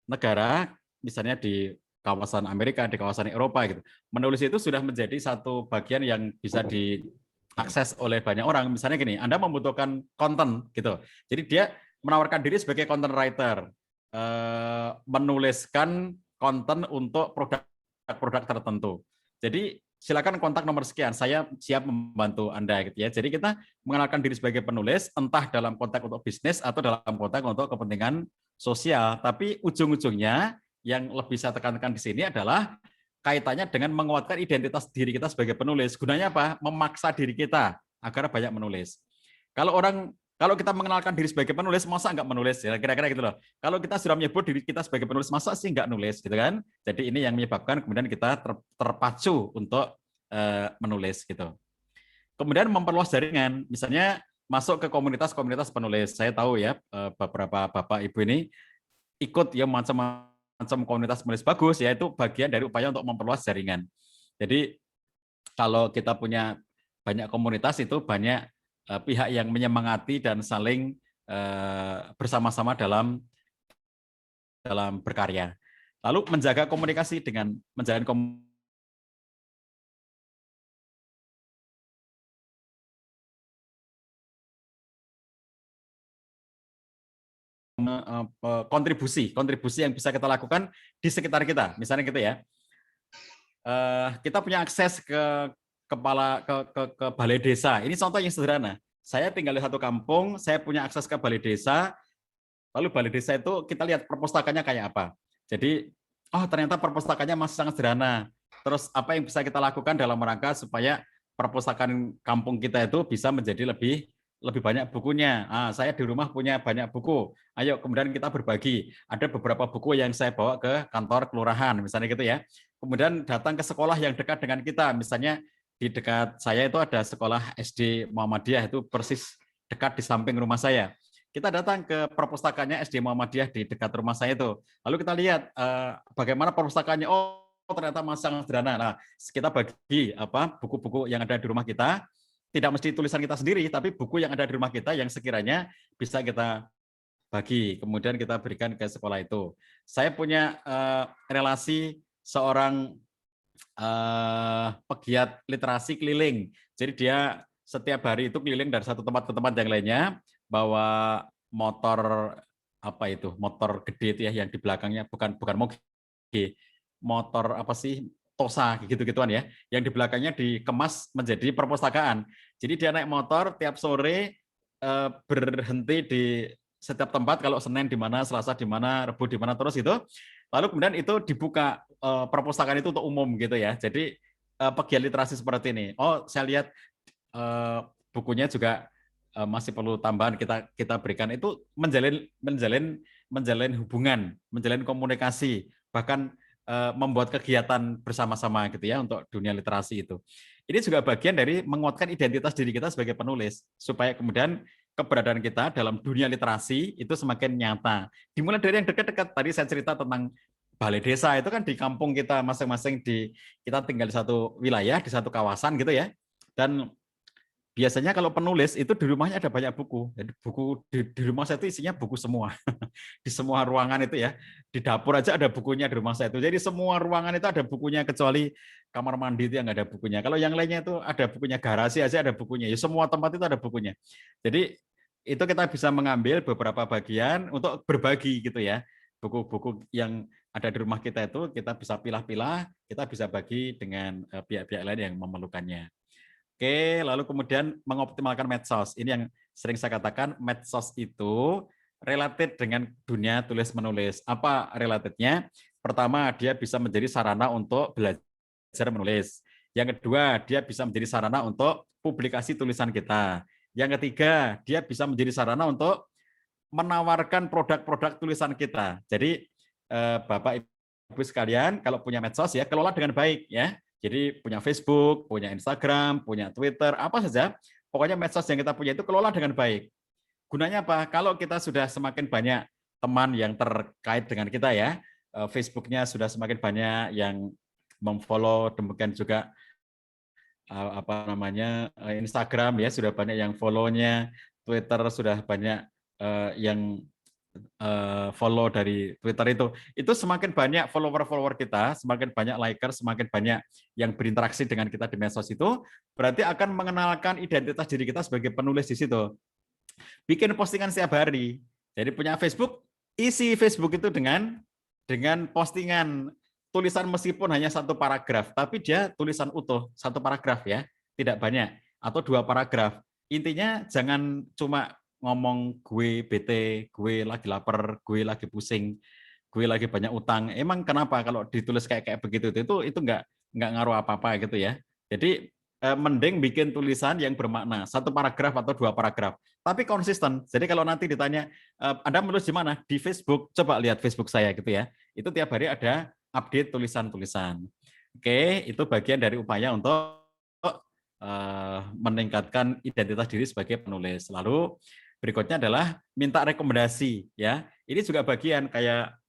negara, misalnya di kawasan Amerika, di kawasan Eropa gitu, menulis itu sudah menjadi satu bagian yang bisa diakses oleh banyak orang. Misalnya gini, Anda membutuhkan konten gitu. Jadi dia menawarkan diri sebagai content writer, menuliskan konten untuk produk-produk tertentu. Jadi silakan kontak nomor sekian, saya siap membantu Anda gitu ya. Jadi kita mengenalkan diri sebagai penulis, entah dalam konteks untuk bisnis atau dalam konteks untuk kepentingan sosial. Tapi ujung-ujungnya yang lebih saya tekankan di sini adalah kaitannya dengan menguatkan identitas diri kita sebagai penulis. Gunanya apa? Memaksa diri kita agar banyak menulis. Kalau kita mengenalkan diri sebagai penulis, masa nggak menulis? Ya, kira-kira gitu loh. Kalau kita sudah menyebut diri kita sebagai penulis, masa sih nggak nulis, gitu kan? Jadi ini yang menyebabkan kemudian kita terpacu untuk menulis, gitu. Kemudian memperluas jaringan, misalnya masuk ke komunitas-komunitas penulis. Saya tahu ya beberapa bapak ibu ini ikut ya macam komunitas penulis bagus, yaitu bagian dari upaya untuk memperluas jaringan. Jadi kalau kita punya banyak komunitas itu banyak pihak yang menyemangati dan saling bersama-sama dalam berkarya. Lalu menjaga komunikasi dengan menjalin kontribusi yang bisa kita lakukan di sekitar kita. Misalnya gitu ya, kita punya akses ke balai desa. Ini contoh yang sederhana. Saya tinggal di satu kampung, saya punya akses ke balai desa. Lalu balai desa itu kita lihat perpustakanya kayak apa. Jadi, oh ternyata perpustakanya masih sangat sederhana. Terus apa yang bisa kita lakukan dalam rangka supaya perpustakaan kampung kita itu bisa menjadi lebih banyak bukunya. Saya di rumah punya banyak buku. Ayo kemudian kita berbagi. Ada beberapa buku yang saya bawa ke kantor kelurahan, misalnya gitu ya. Kemudian datang ke sekolah yang dekat dengan kita. Misalnya di dekat saya itu ada sekolah SD Muhammadiyah, itu persis dekat di samping rumah saya. Kita datang ke perpustakaannya SD Muhammadiyah di dekat rumah saya itu. Lalu kita lihat bagaimana perpustakaannya. Oh ternyata masih sangat sederhana. Nah, kita bagi buku-buku yang ada di rumah kita. Tidak mesti tulisan kita sendiri, tapi buku yang ada di rumah kita yang sekiranya bisa kita bagi, kemudian kita berikan ke sekolah itu. Saya punya relasi seorang pegiat literasi keliling. Jadi dia setiap hari itu keliling dari satu tempat ke tempat yang lainnya, bawa motor motor gede itu ya, yang di belakangnya bukan moge, motor Tosa gitu-gituan ya, yang di belakangnya dikemas menjadi perpustakaan. Jadi dia naik motor tiap sore, berhenti di setiap tempat, kalau Senin di mana, Selasa di mana, Rabu di mana, terus itu. Lalu kemudian itu dibuka perpustakaan itu untuk umum gitu ya. Jadi pegiat literasi seperti ini. Oh, saya lihat bukunya juga masih perlu tambahan, kita berikan. Itu menjalin hubungan, menjalin komunikasi, bahkan membuat kegiatan bersama-sama gitu ya untuk dunia literasi itu. Ini juga bagian dari menguatkan identitas diri kita sebagai penulis, supaya kemudian keberadaan kita dalam dunia literasi itu semakin nyata. Dimulai dari yang dekat-dekat. Tadi saya cerita tentang balai desa, itu kan di kampung kita masing-masing, kita tinggal di satu wilayah, di satu kawasan gitu ya. Dan biasanya kalau penulis itu di rumahnya ada banyak buku. Jadi buku di rumah saya itu isinya buku semua. Di semua ruangan itu ya. Di dapur aja ada bukunya di rumah saya itu. Jadi semua ruangan itu ada bukunya, kecuali kamar mandi itu yang nggak ada bukunya. Kalau yang lainnya itu ada bukunya, garasi aja ada bukunya. Ya semua tempat itu ada bukunya. Jadi itu kita bisa mengambil beberapa bagian untuk berbagi gitu ya. Buku-buku yang ada di rumah kita itu kita bisa pilah-pilah, kita bisa bagi dengan pihak-pihak lain yang memerlukannya. Oke, lalu kemudian mengoptimalkan medsos. Ini yang sering saya katakan, medsos itu related dengan dunia tulis-menulis. Apa relatednya? Pertama, dia bisa menjadi sarana untuk belajar menulis. Yang kedua, dia bisa menjadi sarana untuk publikasi tulisan kita. Yang ketiga, dia bisa menjadi sarana untuk menawarkan produk-produk tulisan kita. Jadi, Bapak Ibu sekalian, kalau punya medsos ya, kelola dengan baik ya. Jadi punya Facebook, punya Instagram, punya Twitter, apa saja. Pokoknya medsos yang kita punya itu kelola dengan baik. Gunanya apa? Kalau kita sudah semakin banyak teman yang terkait dengan kita ya, Facebooknya sudah semakin banyak yang memfollow, demikian juga Instagram ya sudah banyak yang follow-nya, Twitter sudah banyak yang follow dari Twitter itu semakin banyak follower kita, semakin banyak liker, semakin banyak yang berinteraksi dengan kita di medsos itu, berarti akan mengenalkan identitas diri kita sebagai penulis di situ. Bikin postingan setiap hari. Jadi punya Facebook, isi Facebook itu dengan postingan tulisan meskipun hanya 1 paragraf, tapi dia tulisan utuh 1 paragraf ya, tidak banyak, atau 2 paragraf. Intinya jangan cuma ngomong gue bete, gue lagi lapar, gue lagi pusing, gue lagi banyak utang. Emang kenapa kalau ditulis kayak begitu itu nggak ngaruh apa-apa gitu ya. Jadi mending bikin tulisan yang bermakna 1 paragraf atau 2 paragraf, tapi konsisten. Jadi kalau nanti ditanya Anda menulis di mana? Di Facebook, coba lihat Facebook saya gitu ya. Itu tiap hari ada update tulisan-tulisan. Oke, itu bagian dari upaya untuk meningkatkan identitas diri sebagai penulis. Lalu berikutnya adalah minta rekomendasi ya. Ini juga bagian kayak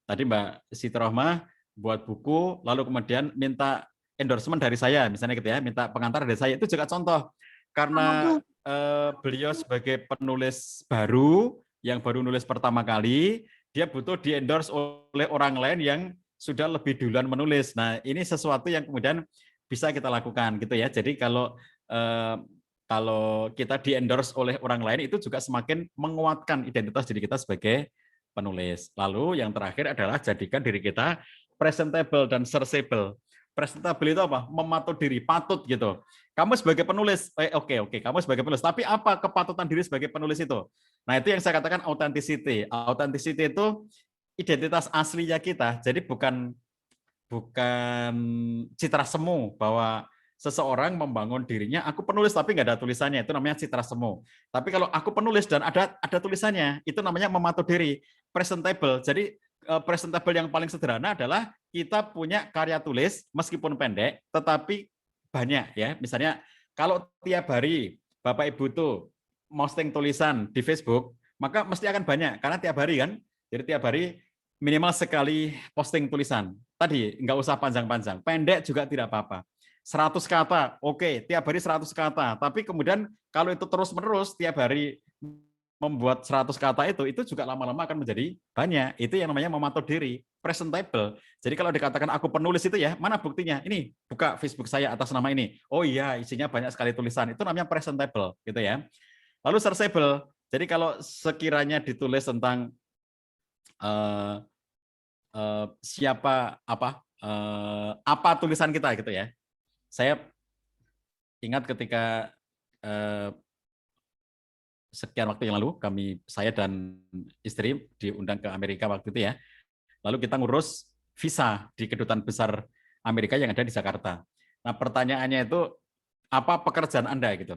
tadi Mbak Siti Rohmah buat buku, lalu kemudian minta endorsement dari saya, misalnya gitu ya, minta pengantar dari saya, itu juga contoh. Karena beliau sebagai penulis baru, yang baru nulis pertama kali, dia butuh di-endorse oleh orang lain yang sudah lebih duluan menulis. Nah, ini sesuatu yang kemudian bisa kita lakukan gitu ya. Jadi kalau kita di-endorse oleh orang lain itu juga semakin menguatkan identitas diri kita sebagai penulis. Lalu yang terakhir adalah jadikan diri kita presentable dan searchable. Presentable itu apa? Mematuh diri, patut gitu. Kamu sebagai penulis, oke, kamu sebagai penulis, tapi apa kepatutan diri sebagai penulis itu? Nah, itu yang saya katakan authenticity. Authenticity itu identitas aslinya kita. Jadi bukan citra semu bahwa seseorang membangun dirinya, aku penulis tapi nggak ada tulisannya, itu namanya citra semu. Tapi kalau aku penulis dan ada tulisannya, itu namanya mematuh diri, presentable. Jadi presentable yang paling sederhana adalah kita punya karya tulis meskipun pendek, tetapi banyak ya. Misalnya kalau tiap hari Bapak Ibu tuh posting tulisan di Facebook, maka mesti akan banyak karena tiap hari kan. Jadi tiap hari minimal sekali posting tulisan. Tadi nggak usah panjang-panjang, pendek juga tidak apa-apa. 100 kata, oke, tiap hari 100 kata. Tapi kemudian kalau itu terus-menerus tiap hari membuat 100 kata itu juga lama-lama akan menjadi banyak. Itu yang namanya mematuh diri, presentable. Jadi kalau dikatakan aku penulis itu ya, mana buktinya? Ini buka Facebook saya atas nama ini. Oh iya, isinya banyak sekali tulisan. Itu namanya presentable, gitu ya. Lalu searchable. Jadi kalau sekiranya ditulis tentang siapa apa tulisan kita gitu ya. Saya ingat ketika sekian waktu yang lalu saya dan istri diundang ke Amerika waktu itu ya. Lalu kita ngurus visa di Kedutaan Besar Amerika yang ada di Jakarta. Nah, pertanyaannya itu apa pekerjaan Anda gitu.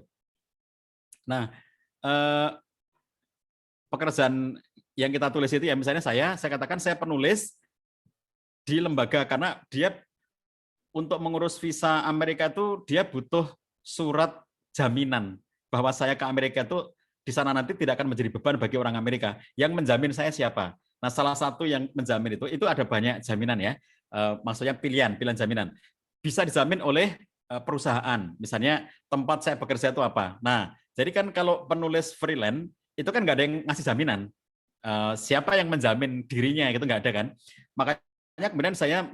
Nah, pekerjaan yang kita tulis itu ya misalnya saya katakan saya penulis di lembaga karena dia untuk mengurus visa Amerika itu dia butuh surat jaminan bahwa saya ke Amerika itu di sana nanti tidak akan menjadi beban bagi orang Amerika. Yang menjamin saya siapa? Nah, salah satu yang menjamin itu ada banyak jaminan ya. Maksudnya pilihan jaminan. Bisa dijamin oleh perusahaan. Misalnya tempat saya bekerja itu apa. Nah, jadi kan kalau penulis freelance itu kan nggak ada yang ngasih jaminan. Siapa yang menjamin dirinya gitu nggak ada kan. Makanya kemudian saya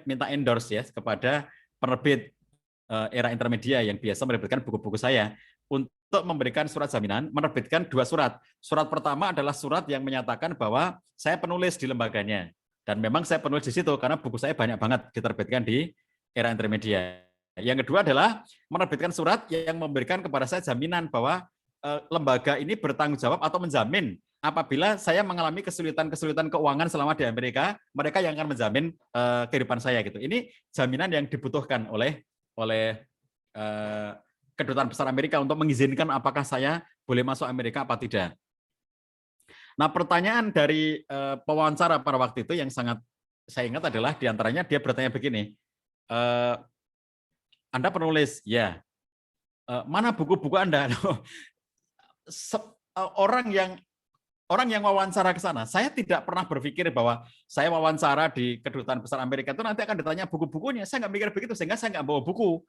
minta endorse ya kepada penerbit era intermedia yang biasa menerbitkan buku-buku saya untuk memberikan surat jaminan, menerbitkan 2 surat. Surat pertama adalah surat yang menyatakan bahwa saya penulis di lembaganya dan memang saya penulis di situ karena buku saya banyak banget diterbitkan di era intermedia. Yang kedua adalah menerbitkan surat yang memberikan kepada saya jaminan bahwa lembaga ini bertanggung jawab atau menjamin apabila saya mengalami kesulitan keuangan selama di Amerika, mereka yang akan menjamin kehidupan saya gitu. Ini jaminan yang dibutuhkan oleh Kedutaan Besar Amerika untuk mengizinkan apakah saya boleh masuk Amerika apa tidak. Nah, pertanyaan dari pewawancara pada waktu itu yang sangat saya ingat adalah diantaranya dia bertanya begini, Anda penulis? Ya. Mana buku-buku Anda? Orang yang orang yang wawancara ke sana, saya tidak pernah berpikir bahwa saya wawancara di Kedutaan Besar Amerika itu nanti akan ditanya buku-bukunya. Saya nggak mikir begitu, sehingga saya nggak bawa buku.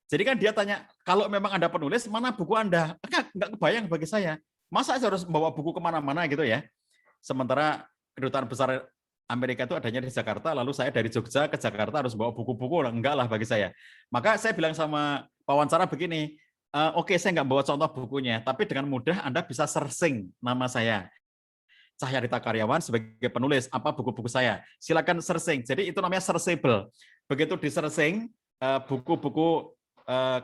Jadi kan dia tanya, kalau memang Anda penulis, mana buku Anda? Nggak kebayang bagi saya. Masa saya harus membawa buku kemana-mana gitu ya? Sementara Kedutaan Besar Amerika itu adanya di Jakarta, lalu saya dari Jogja ke Jakarta harus bawa buku-buku, enggak lah bagi saya. Maka saya bilang sama wawancara begini, oke, saya nggak bawa contoh bukunya, tapi dengan mudah Anda bisa searching nama saya. Cahyarita Karyawan sebagai penulis, apa buku-buku saya. Silakan searching. Jadi itu namanya searchable. Begitu di searching buku-buku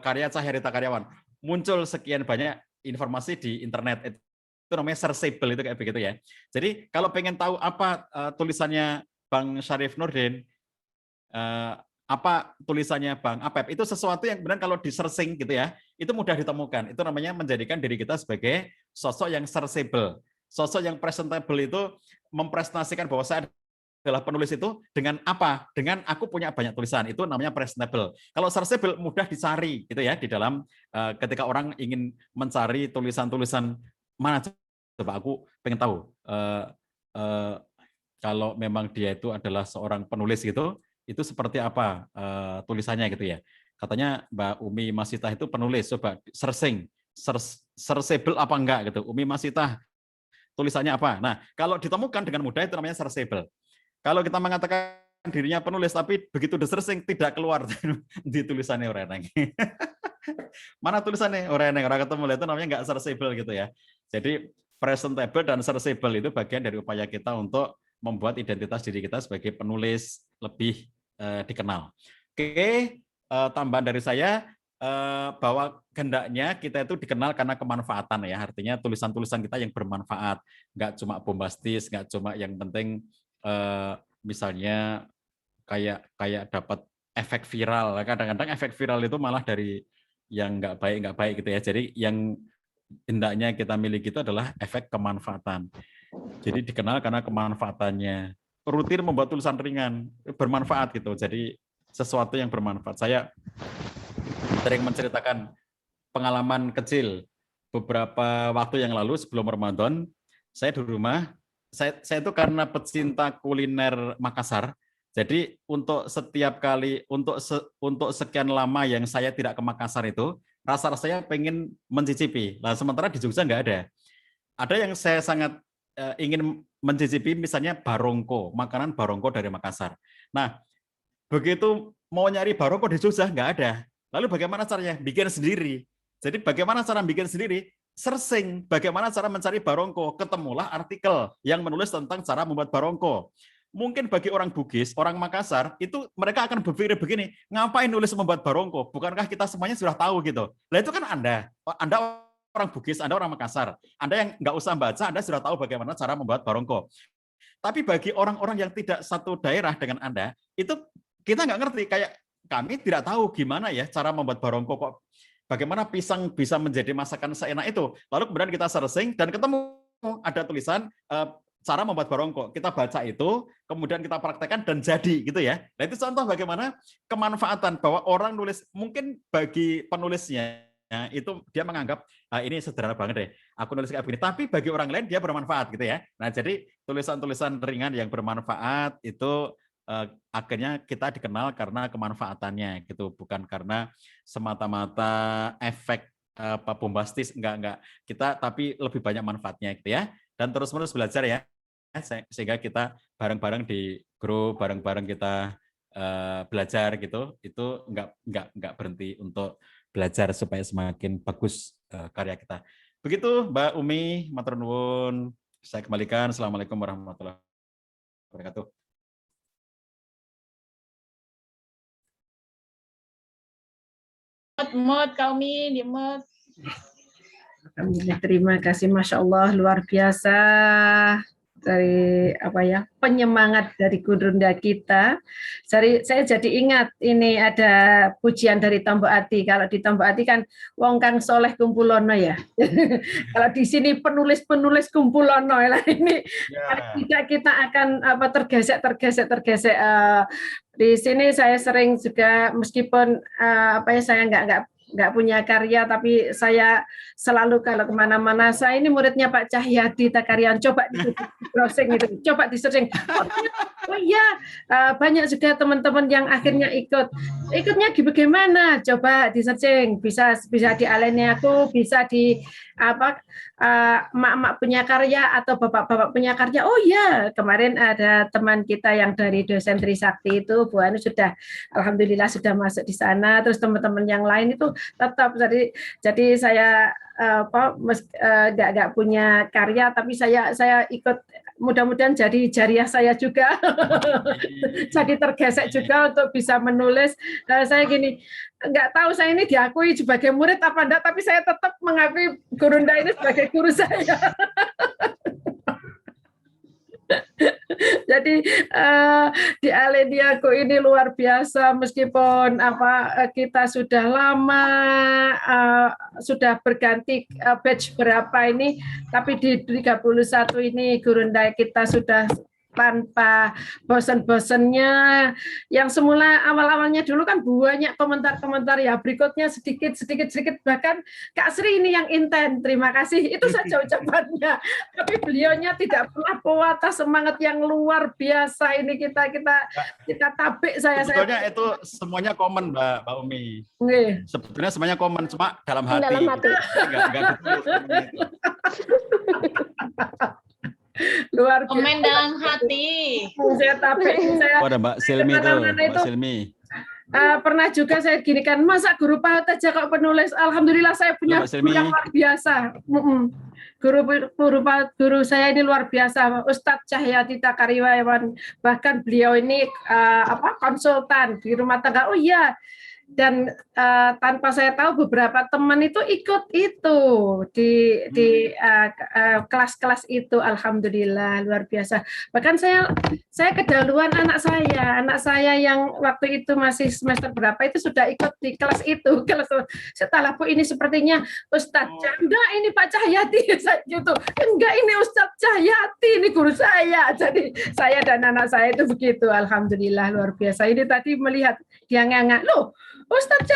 karya Cahyarita Karyawan, muncul sekian banyak informasi di internet. Itu namanya searchable, itu kayak begitu ya. Jadi kalau pengen tahu apa tulisannya Bang Syarif Nurdin, apa tulisannya Bang Apep, itu sesuatu yang benar kalau di searching gitu ya, itu mudah ditemukan. Itu namanya menjadikan diri kita sebagai sosok yang searchable. Sosok yang presentable itu mempresentasikan bahwa saya adalah penulis itu dengan apa? Dengan aku punya banyak tulisan, itu namanya presentable. Kalau searchable mudah dicari gitu ya di dalam ketika orang ingin mencari tulisan-tulisan mana, coba aku pengen tahu kalau memang dia itu adalah seorang penulis gitu, itu seperti apa tulisannya gitu ya. Katanya Mbak Umi Masitah itu penulis, coba searching, searchable apa enggak gitu. Umi Masitah tulisannya apa? Nah, kalau ditemukan dengan mudah itu namanya searchable. Kalau kita mengatakan dirinya penulis tapi begitu di-searching tidak keluar di tulisannya orang eneng. Mana tulisannya orang eneng, orang ketemu itu namanya enggak searchable gitu ya. Jadi presentable dan searchable itu bagian dari upaya kita untuk membuat identitas diri kita sebagai penulis lebih dikenal. Oke, tambahan dari saya bahwa hendaknya kita itu dikenal karena kemanfaatan ya, artinya tulisan-tulisan kita yang bermanfaat, nggak cuma bombastis, nggak cuma yang penting misalnya kayak dapat efek viral. Kadang-kadang efek viral itu malah dari yang nggak baik gitu ya. Jadi yang hendaknya kita miliki itu adalah efek kemanfaatan. Jadi dikenal karena kemanfaatannya. Rutin membuat tulisan ringan, bermanfaat gitu. Jadi sesuatu yang bermanfaat. Saya sering menceritakan pengalaman kecil. Beberapa waktu yang lalu sebelum Ramadan, saya di rumah, saya itu karena pecinta kuliner Makassar, jadi untuk setiap kali, untuk sekian lama yang saya tidak ke Makassar itu, rasa-rasanya pengen mencicipi. Nah, sementara di Jogja nggak ada. Ada yang saya sangat ingin mencicipi, misalnya barongko, makanan barongko dari Makassar. Nah, begitu mau nyari barongko di Jogja nggak ada. Lalu bagaimana caranya? Bikin sendiri. Jadi bagaimana cara bikin sendiri? Searching, bagaimana cara mencari barongko. Ketemulah artikel yang menulis tentang cara membuat barongko. Mungkin bagi orang Bugis, orang Makassar, itu mereka akan berpikir begini, ngapain nulis membuat barongko? Bukankah kita semuanya sudah tahu gitu? Nah itu kan Anda orang Bugis, Anda orang Makassar. Anda yang nggak usah baca, Anda sudah tahu bagaimana cara membuat barongko. Tapi bagi orang-orang yang tidak satu daerah dengan Anda, itu kita nggak ngerti, kayak kami tidak tahu gimana ya cara membuat barongko kok. Bagaimana pisang bisa menjadi masakan seenak itu. Lalu kemudian kita searching dan ketemu ada tulisan cara membuat barongko. Kita baca itu, kemudian kita praktekkan dan jadi gitu ya. Nah itu contoh bagaimana kemanfaatan bahwa orang nulis, mungkin bagi penulisnya itu dia menganggap ini sederhana banget deh, aku nulis kayak begini. Tapi bagi orang lain dia bermanfaat gitu ya. Nah jadi tulisan-tulisan ringan yang bermanfaat itu akhirnya kita dikenal karena kemanfaatannya gitu, bukan karena semata-mata efek bombastis, enggak kita, tapi lebih banyak manfaatnya gitu ya. Dan terus-menerus belajar ya, sehingga kita bareng-bareng di grup, bareng-bareng kita belajar gitu, itu enggak berhenti untuk belajar supaya semakin bagus karya kita. Begitu Mbak Umi, matur nuwun. Saya kembalikan. Assalamualaikum warahmatullahi wabarakatuh. Mut, Kak Umi, di mut. Alhamdulillah, terima kasih, Masya Allah, luar biasa dari penyemangat dari Gurunda kita. Saya jadi ingat ini ada pujian dari Tombo Ati. Kalau di Tombo Ati kan wong kang soleh kumpulono ya. Kalau di sini penulis kumpulono lah ini. Tidak, kita akan tergesek. Di sini saya sering juga, meskipun saya nggak nggak punya karya, tapi saya selalu kalau kemana-mana, saya ini muridnya Pak Cahyadi Takaryan, coba di browsing itu, coba di searching. Oh iya, banyak juga teman-teman yang akhirnya ikutnya bagaimana? Coba di searching, bisa di Aleni aku, bisa di apa mak-mak punya karya atau bapak-bapak punya karya. Oh iya, kemarin ada teman kita yang dari dosen Trisakti itu, Bu Anu sudah, alhamdulillah sudah masuk di sana. Terus teman-teman yang lain itu tetap jadi saya nggak punya karya, tapi saya ikut, mudah-mudahan jadi jariah saya juga. Jadi tergesek juga untuk bisa menulis. Saya gini, nggak tahu saya ini diakui sebagai murid apa enggak, tapi saya tetap mengakui Gurunda ini sebagai guru saya. Jadi di Aleniaku ini luar biasa, meskipun kita sudah lama sudah berganti batch berapa ini, tapi di 31 ini Gurunda kita sudah tanpa bosan-bosannya. Yang semula awal-awalnya dulu kan banyak komentar-komentar, ya berikutnya sedikit, bahkan Kak Sri ini yang intens, terima kasih, itu saja ucapannya. Tapi beliaunya tidak pernah puas, semangat yang luar biasa ini kita tabik. Sebetulnya itu semuanya komen Mbak Umi. Sebetulnya semuanya komen, cuma dalam hati. Dalam hati. Enggak Luar biasa. Komen dalam hati. Saya tabik, ada Mbak Silmi itu, Mbak Silmi. Pernah juga saya gini kan, masa guru PAUD aja kok penulis. Alhamdulillah saya punya guru yang luar biasa. Guru saya ini luar biasa, Ustadz Cahyadi Takaryan. Bahkan beliau ini konsultan di rumah tangga. Oh iya. Dan tanpa saya tahu beberapa teman itu ikut itu di kelas-kelas itu, alhamdulillah luar biasa. Bahkan saya kedahuluan anak saya yang waktu itu masih semester berapa itu sudah ikut di kelas itu. Setelah Bu ini sepertinya Ustadz enggak ini Pak Cahyadi gitu, enggak ini Ustadz Cahyadi ini guru saya. Jadi saya dan anak saya itu begitu, alhamdulillah luar biasa. Ini tadi melihat dia ngangak, loh Ustadz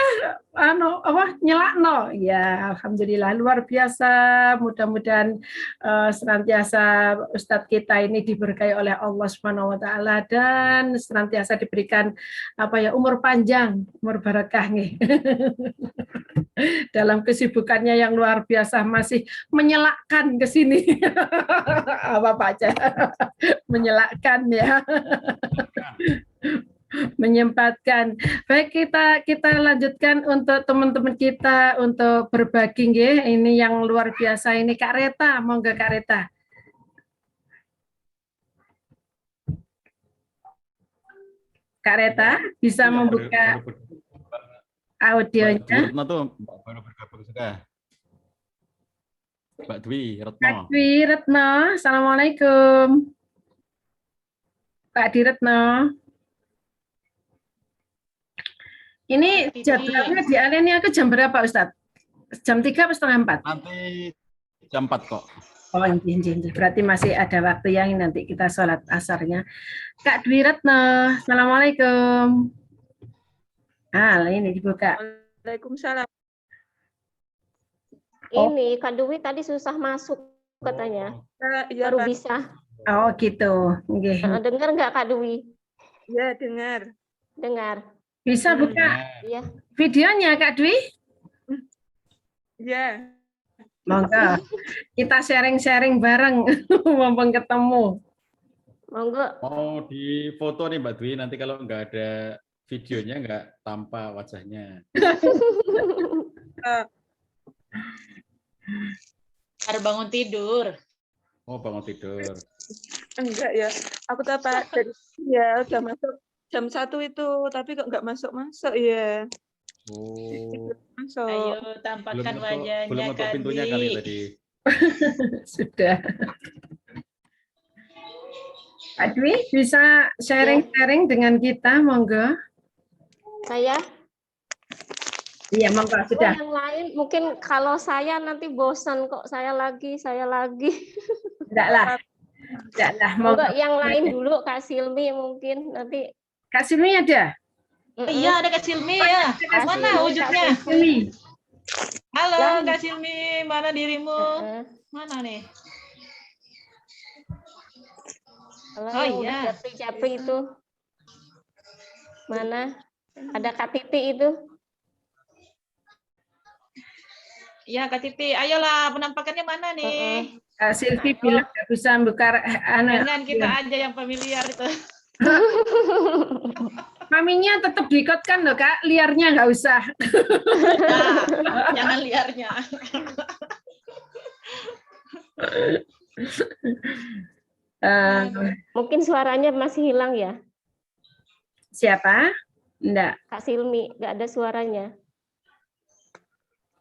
nyelakno, ya alhamdulillah luar biasa. Mudah-mudahan senantiasa Ustadz kita ini diberkahi oleh Allah Subhanahu wa taala dan senantiasa diberikan umur panjang, umur barakah nih. Dalam kesibukannya yang luar biasa masih menyelakkan ke sini. Apa Pak Cah? Menyelakkan ya. Menyempatkan. Baik, kita lanjutkan untuk teman-teman kita untuk berbagi nggih. Ini yang luar biasa ini Kak Reta, monggo Kak Reta. Kak Reta bisa membuka audionya. Baru bergabung sudah. Mbak Dwi Retno. Pak Dwi Retno, assalamualaikum. Pak Dwi Retno. Ini jadwalnya di Aleni aku jam berapa Ustadz? Jam 3 atau setengah 4? Nanti jam 4 kok. Oh, berarti masih ada waktu yang nanti kita sholat asarnya. Kak Dwi Retno, assalamualaikum. Ini dibuka. Waalaikumsalam. Ini Kak Dwi tadi susah masuk katanya. Ya, baru bisa. Oh gitu. Okay. Dengar nggak Kak Dwi? Ya, dengar. Dengar. Bisa buka videonya Kak Dwi? Ya. Monggo. Kita sharing-sharing bareng mumpung ketemu. Monggo. Mau di foto nih Mbak Dwi, nanti kalau nggak ada videonya nggak tampak wajahnya. Baru bangun tidur. Oh, bangun tidur. Enggak ya. Aku dapat ya udah masuk jam 1 itu, tapi kok nggak masuk-masuk ya. Oh. Masuk. Ayo tampakkan wajahnya belum untuk pintunya kali tadi. Sudah. Pak Dwi bisa sharing-sharing dengan kita, monggo. Saya? Iya, monggo sudah. Yang lain mungkin kalau saya nanti bosan kok saya lagi. Enggak lah. Monggo yang lain dulu Kak Silmi mungkin nanti. Kak Silmi ada? Iya, ada Kak Silmi ya. Mana wujudnya? Halo Kak Silmi, mana dirimu? Mana nih? Halo, Oh yang iya. udah japri-japri itu. Mana? Ada Kak Titi itu. Ya Kak Titi, ayolah penampakannya mana nih? Silvi bilang nggak bisa buka Jangan kita aja yang familiar itu. Maminya tetap diikutkan loh Kak, liarnya nggak usah. Nah, jangan liarnya. Mungkin suaranya masih hilang ya? Siapa? Enggak. Kak Silmi, nggak ada suaranya.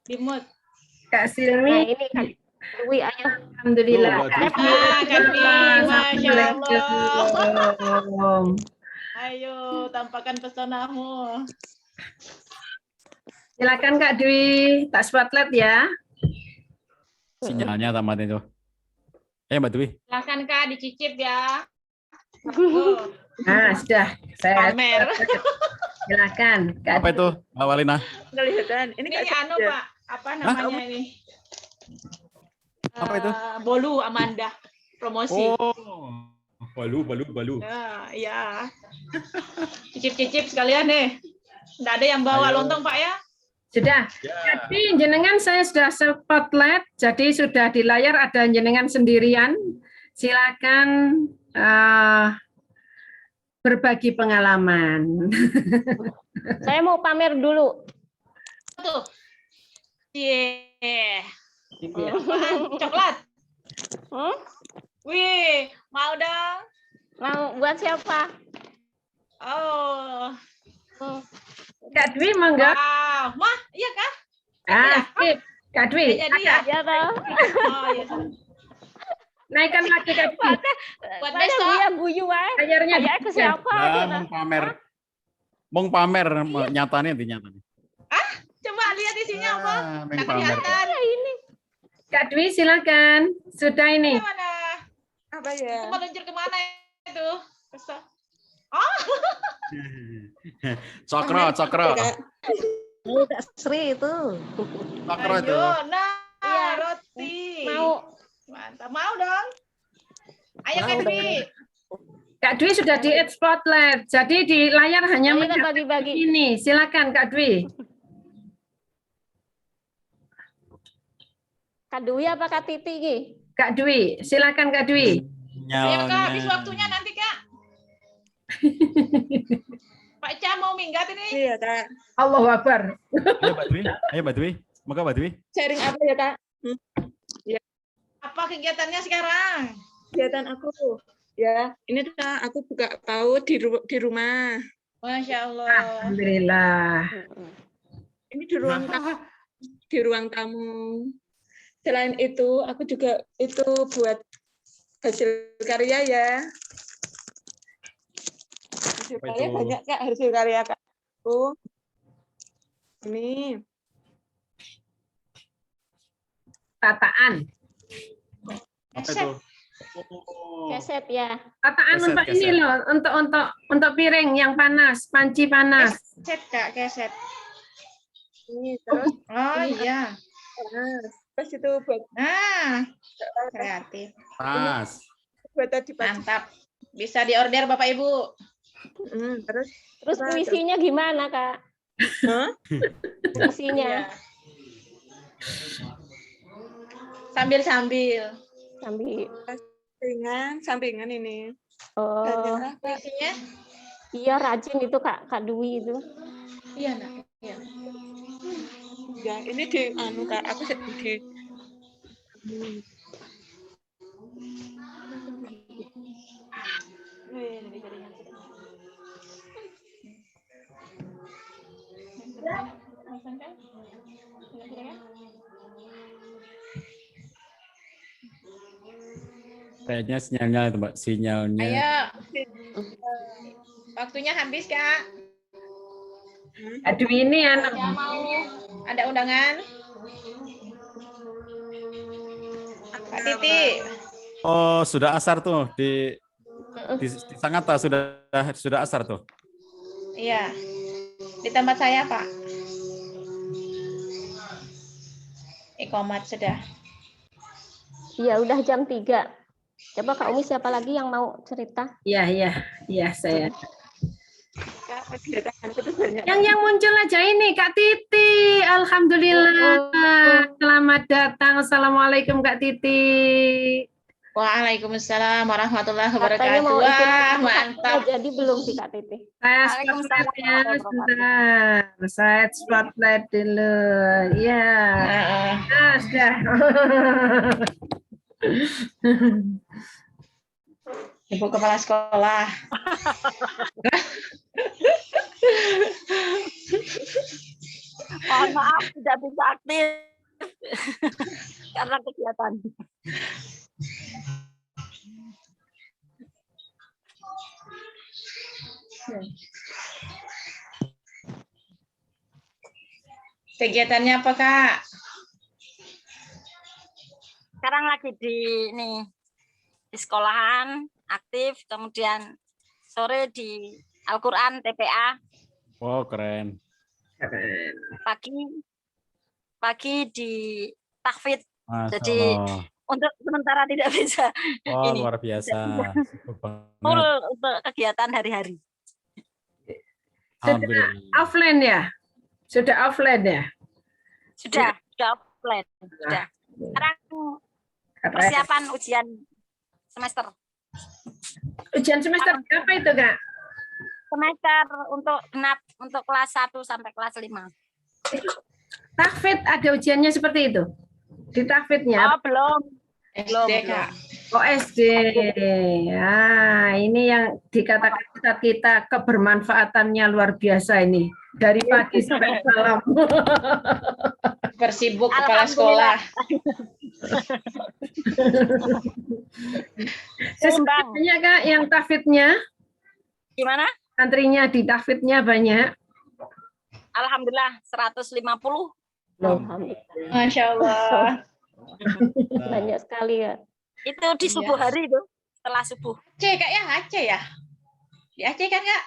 Dimut. Kak Nah, Silmi. ini Kak Dwi, ayo. Alhamdulillah. Kak Dwi, Masya Allah. Ayo, tampakkan pesonamu. Silakan Kak Dwi, tak spotlight ya. Sinyalnya tamat itu. Mbak Dwi. Silakan Kak, dicicip ya. Nah, sudah. Saya pamer. Silakan. Kak Apa itu, Mbak Walina? Kelihatan. Ini anu Pak, apa namanya ini? Apa itu? Bolu Amanda, promosi. Oh, balu. Nah, ya. Cicip-cicip sekalian nih. Nggak ada yang bawa lontong Pak ya? Sudah. Jadi jenengan saya sudah spotlight, jadi sudah di layar ada jenengan sendirian. Silakan berbagi pengalaman. Saya mau pamer dulu. Tuh. Yeah. Coklat. Wih, mau dong. Mau buat siapa? Oh. Kak Dwi mangga. Wow, mah, iya Kak? Sip. Kak Dwi. Jadi ya? Iya toh. Oh, iya. Naikkan lagi Kak Dwi. Buat Saya besok. guyu wae. Layarnya Kayak ke siapa? Mau pamer nyatanya dinyatanya. Coba lihat isinya apa? Meng Nggak pamer. kelihatan. Ini. Kak Dwi silakan. Sudah ini. Mana? Apa ya? Itu meluncur kemana itu? Besok. Oh. Cokro. Ini Kak Sri itu. Cokro itu. Ayo, nah, Iya. roti. Mau. Mantap, mau dong. Ayo Kak Dwi. Kak Dwi sudah di spotlight. Jadi di layar hanya Ayo kita melihat bagi-bagi. ini. Silakan Kak Dwi. Kak Dwi apa Kak Titi Ki? Kak Dwi, silakan Kak Dwi. Ayo Kak, habis waktunya nanti Kak. Pak Ica mau minggat ini. Iya, Kak. Allahu Akbar. Ayo Mbak Dwi. Moga Mbak Dwi. Sharing apa ya, Kak? Apa kegiatannya sekarang? Kegiatan aku. Ya, ini Kak, aku buka PAUD di rumah. Masya Allah. Alhamdulillah. Ini di ruang tamu. Selain itu, aku juga itu buat hasil karya ya. Hasil karya banyak Kak, hasil karya Kak. Ini. Tataan. Apa itu? Keset ya. Tataan Keset, untuk keset. ini loh, untuk piring yang panas, panci panas. Keset Kak, keset. Ini terus. Oh iya. Terus itu buat Kreatif. Tas. buat tadi pagi. Mantap. Bisa diorder Bapak Ibu. Terus Puisinya gimana Kak? Puisinya. Sambil-sambil. Sampingan ini. Oh. Puisinya? Iya rajin itu Kak Dwi itu. Iya Nak. Iya. Ya, ini di Kak, aku di Kayaknya sinyalnya itu Mbak, sinyalnya. Ayo. Waktunya habis Kak. Aduh ini anak. Yang mau ada undangan? Kak Titi. Oh, sudah asar tuh di Sangatta sudah asar tuh. Iya. Di tempat saya, Pak. Iqomat sudah. Iya, udah jam 3. Coba Kak Umi siapa lagi yang mau cerita? Iya saya. Yang muncul aja ini Kak Titi. Alhamdulillah. Selamat datang. Assalamualaikum Kak Titi. Waalaikumsalam warahmatullahi Katanya wabarakatuh. mau ikut Wah, mantap. mantap. Jadi belum sih Kak Titi. Saya spotlightnya sebentar. Saya spotlight dulu. Ya. Sudah. Ibu Kepala Sekolah. Mohon maaf tidak bisa aktif karena kegiatan. Kegiatannya apa, Kak? Sekarang lagi di sekolahan aktif, kemudian sore di Al-Quran TPA, Wow, keren. pagi di tahfidz. Masya Jadi Allah. untuk sementara tidak bisa Wah, ini luar biasa. Sibuk full banget. untuk kegiatan hari-hari. Alhamdulillah. Offline ya? Sudah offline ya? Sudah offline. Sudah. Sekarang persiapan ujian semester. Ujian semester apa itu Kak? Semester untuk genap untuk kelas 1 sampai kelas 5. Tahfidz ada ujiannya seperti itu? Di tahfidznya? Oh, belum. SD, Kak. Oh, SD. Ah, ini yang dikatakan kita kebermanfaatannya luar biasa ini. Dari pagi sampai malam. Bersibuk kepala sekolah. Sesungguhnya Kak yang tahfidznya? Gimana? Santrinya di tahfidznya banyak? Alhamdulillah 150. Alhamdulillah. Masya Allah. Banyak sekali ya. Itu di subuh hari itu, setelah subuh. Aceh, Kak ya? Aceh ya? Di Aceh kan, Kak?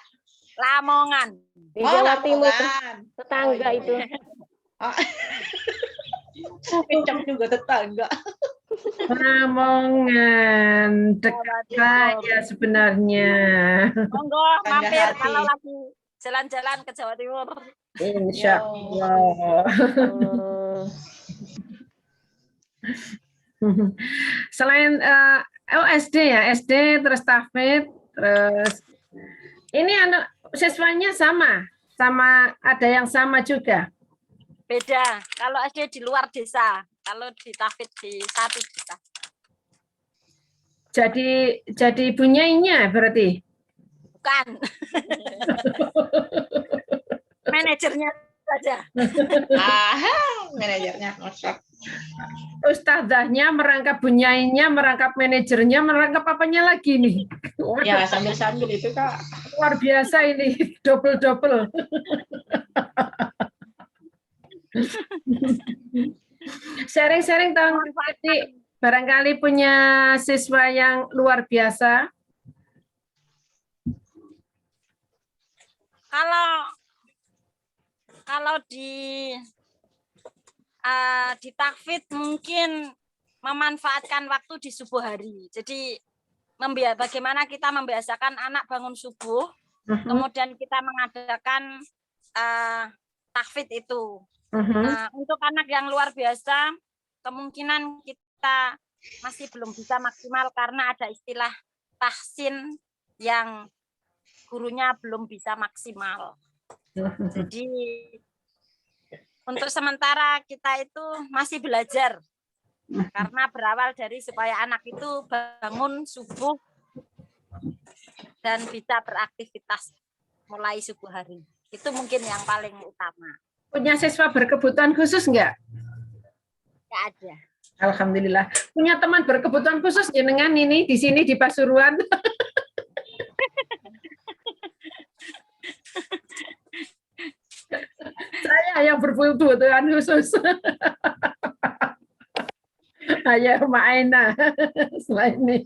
Lamongan. Di Jawa Timur, Lamongan. tetangga itu. Kencang juga tetangga. Lamongan, dekat saja sebenarnya. Monggo mampir kalau lagi jalan-jalan ke Jawa Timur. Insya Allah. Selain SD ya, SD terus tahfidz, terus ini anak siswanya sama ada yang sama juga. Beda. Kalau SD di luar desa, kalau di tahfidz di satu desa. Jadi bunyainya berarti. Bukan. Manajernya saja. Manajernya masak. Ustazahnya merangkap bunyainya, merangkap manajernya, merangkap apanya lagi nih? Ya sambil-sambil itu Kak. Luar biasa ini, double. Sharing-sharing tahun ini barangkali punya siswa yang luar biasa. Kalau di tahfidz mungkin memanfaatkan waktu di subuh hari. Jadi bagaimana kita membiasakan anak bangun subuh, kemudian kita mengadakan tahfidz itu. Nah, untuk anak yang luar biasa, kemungkinan kita masih belum bisa maksimal karena ada istilah tahsin yang gurunya belum bisa maksimal. Jadi untuk sementara kita itu masih belajar karena berawal dari supaya anak itu bangun subuh dan bisa beraktivitas mulai subuh hari. Itu mungkin yang paling utama. Punya siswa berkebutuhan khusus enggak? Enggak ada. Alhamdulillah. Punya teman berkebutuhan khusus jenengan ini di sini di Pasuruan. Saya yang berkebutuhan khusus. Saya Ma'ena selain ini.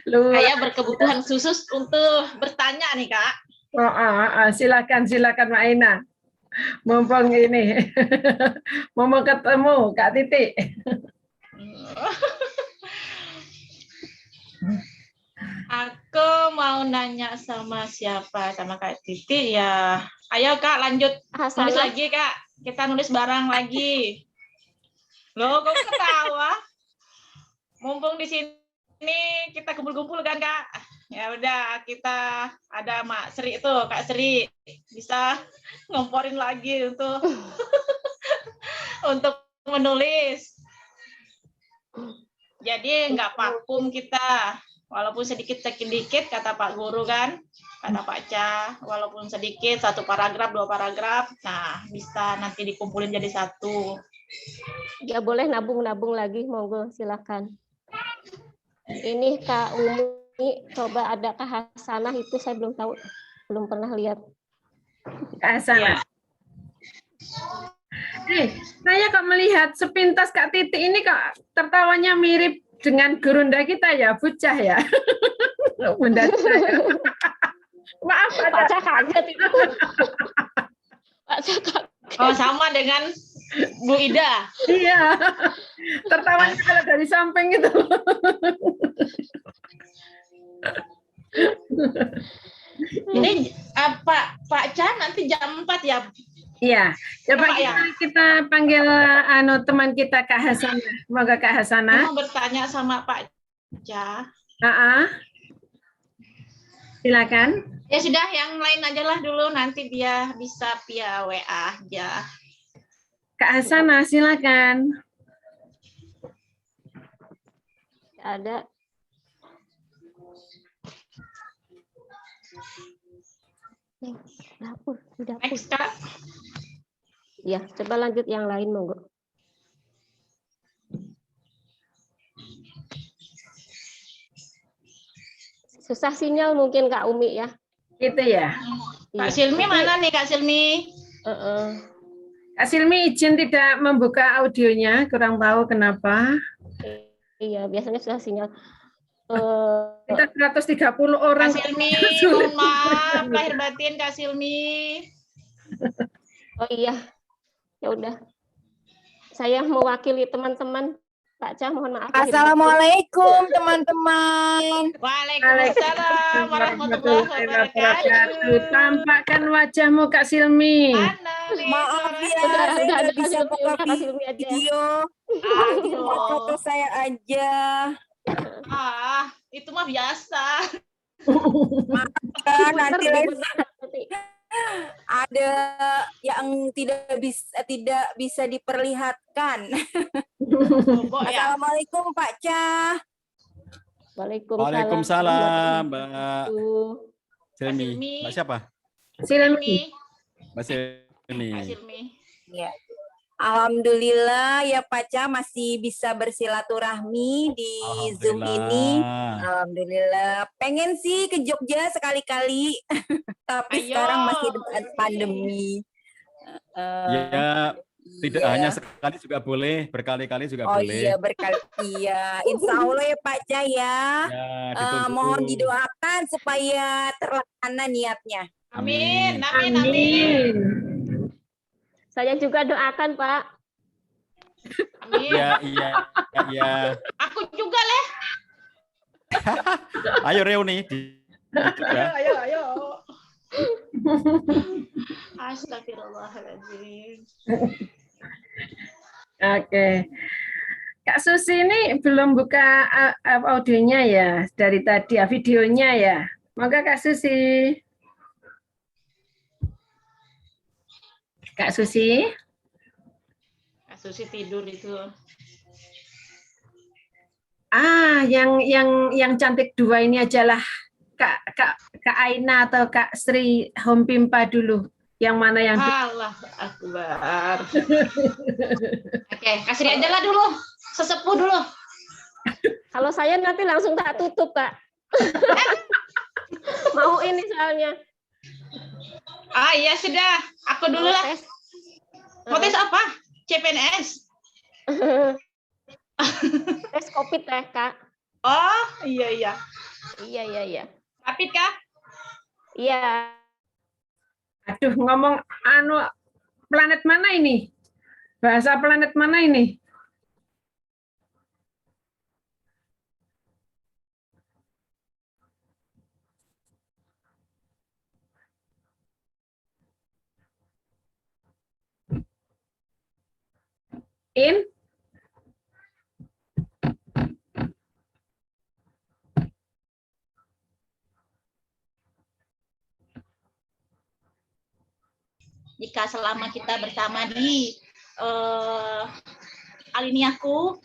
Saya berkebutuhan khusus untuk bertanya nih Kak. Silakan Mbak Ina. Mumpung ini, mumpung ketemu Kak Titi. Aku mau nanya sama siapa? Sama Kak Titi ya. Ayo Kak, lanjut. Nulis lagi Kak. Kita nulis bareng lagi. Loh, kok ketawa? Mumpung di sini kita kumpul-kumpul kan Kak? Ya udah, kita ada Mak Sri itu, Kak Sri. Bisa ngomporin lagi untuk untuk menulis. Jadi nggak vakum kita. Walaupun sedikit-sedikit kata Pak Guru kan, kata Pak Ca, walaupun sedikit 1 paragraf, 2 paragraf, nah bisa nanti dikumpulin jadi 1. Ya boleh nabung-nabung lagi, monggo silakan. Ini Kak Umi, coba ada Kak Hasanah itu saya belum tahu, belum pernah lihat. Kak Hasanah. Saya kok melihat sepintas Kak Titi ini kok tertawanya mirip dengan gurunda kita ya, Bucah ya. Bunda saya. Maaf, Pak Ca kaget itu. Pak Ca kaget. Oh, sama dengan Bu Ida. Iya. Tertawanya kalau dari samping itu. Ini Pak Ca nanti jam 4 ya? Iya. Coba kita panggil teman kita Kak Hasanah. Semoga Kak Hasanah. Mau bertanya sama Pak Ca. Silakan. Ya sudah, yang lain aja lah dulu, nanti dia bisa via WA aja. Kak Hasanah, silakan. Ada. Dapur, di dapur. Next, Kak. Ya, coba lanjut yang lain, monggo. Susah sinyal mungkin Kak Umi ya. Gitu ya. Kak Silmi mana nih Kak Silmi? Kak Silmi izin tidak membuka audionya, kurang tahu kenapa. Iya, biasanya susah sinyal. Kita 130 orang. Kak Silmi, mohon maaf lahir batin Kak Silmi. Oh iya, ya udah. Saya mewakili teman-teman. Pak Ca, mohon maaf. Assalamualaikum teman-teman. Waalaikumsalam warahmatullahi wabarakatuh. Tampakkan wajahmu Kak Silmi. Maaf ya, saya nggak bisa buka video. Foto saya aja. Itu mah biasa. Maaf nanti ada yang tidak bisa diperlihatkan. Assalamualaikum Pak Ca. Waalaikumsalam Mbak Silmi. Mbak siapa? Silmi. Mbak Silmi. Ya. Alhamdulillah ya Pak Ca masih bisa bersilaturahmi di Zoom ini. Alhamdulillah. Pengen sih ke Jogja sekali-kali, tapi sekarang masih pandemi. Ya, tidak hanya sekali juga boleh, berkali-kali juga boleh. Oh iya, berkali. Iya, Insya Allah ya Pak Ca ya. Mohon didoakan supaya terlaksana niatnya. Amin, amin, amin. Saya juga doakan, Pak. Amin. Iya. Aku juga, Leh. Ayo reuni. Ayo. Astagfirullahaladzim. Oke. Kak Susi ini belum buka audionya ya dari tadi ya, videonya ya. Maka Kak Susi. Kak Susi. Kak Susi tidur itu. Yang cantik dua ini ajalah Kak Aina atau Kak Sri Hompimpa dulu. Yang mana yang Allah Akbar. Oke, Kak Sri aja lah dulu. Sesepuh dulu. Kalau saya nanti langsung tak tutup, Kak. Mau ini soalnya. Iya sudah. Aku dulu lah. Mau tes apa? CPNS. Tes COVID teh, Kak. Oh, iya. Iya. Rapid kah? Iya. Aduh, ngomong planet mana ini? Bahasa planet mana ini? In? Jika selama kita bersama di aliniaku,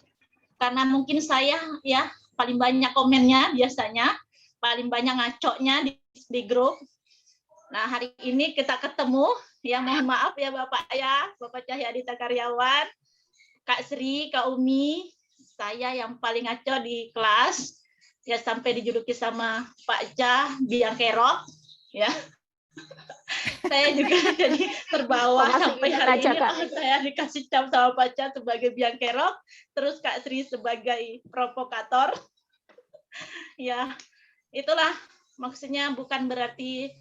karena mungkin saya ya paling banyak komennya biasanya, paling banyak ngaconya di grup. Nah, hari ini kita ketemu, ya mohon maaf ya Bapak Cahyadita Karyawan, Kak Sri, Kak Umi, saya yang paling ngaco di kelas, ya sampai dijuluki sama Pak Cah biang kerok, ya. Saya juga jadi terbawa sampai hari ini saya dikasih cap sama Pak Cah sebagai biang kerok, terus Kak Sri sebagai provokator. Ya, itulah maksudnya, bukan berarti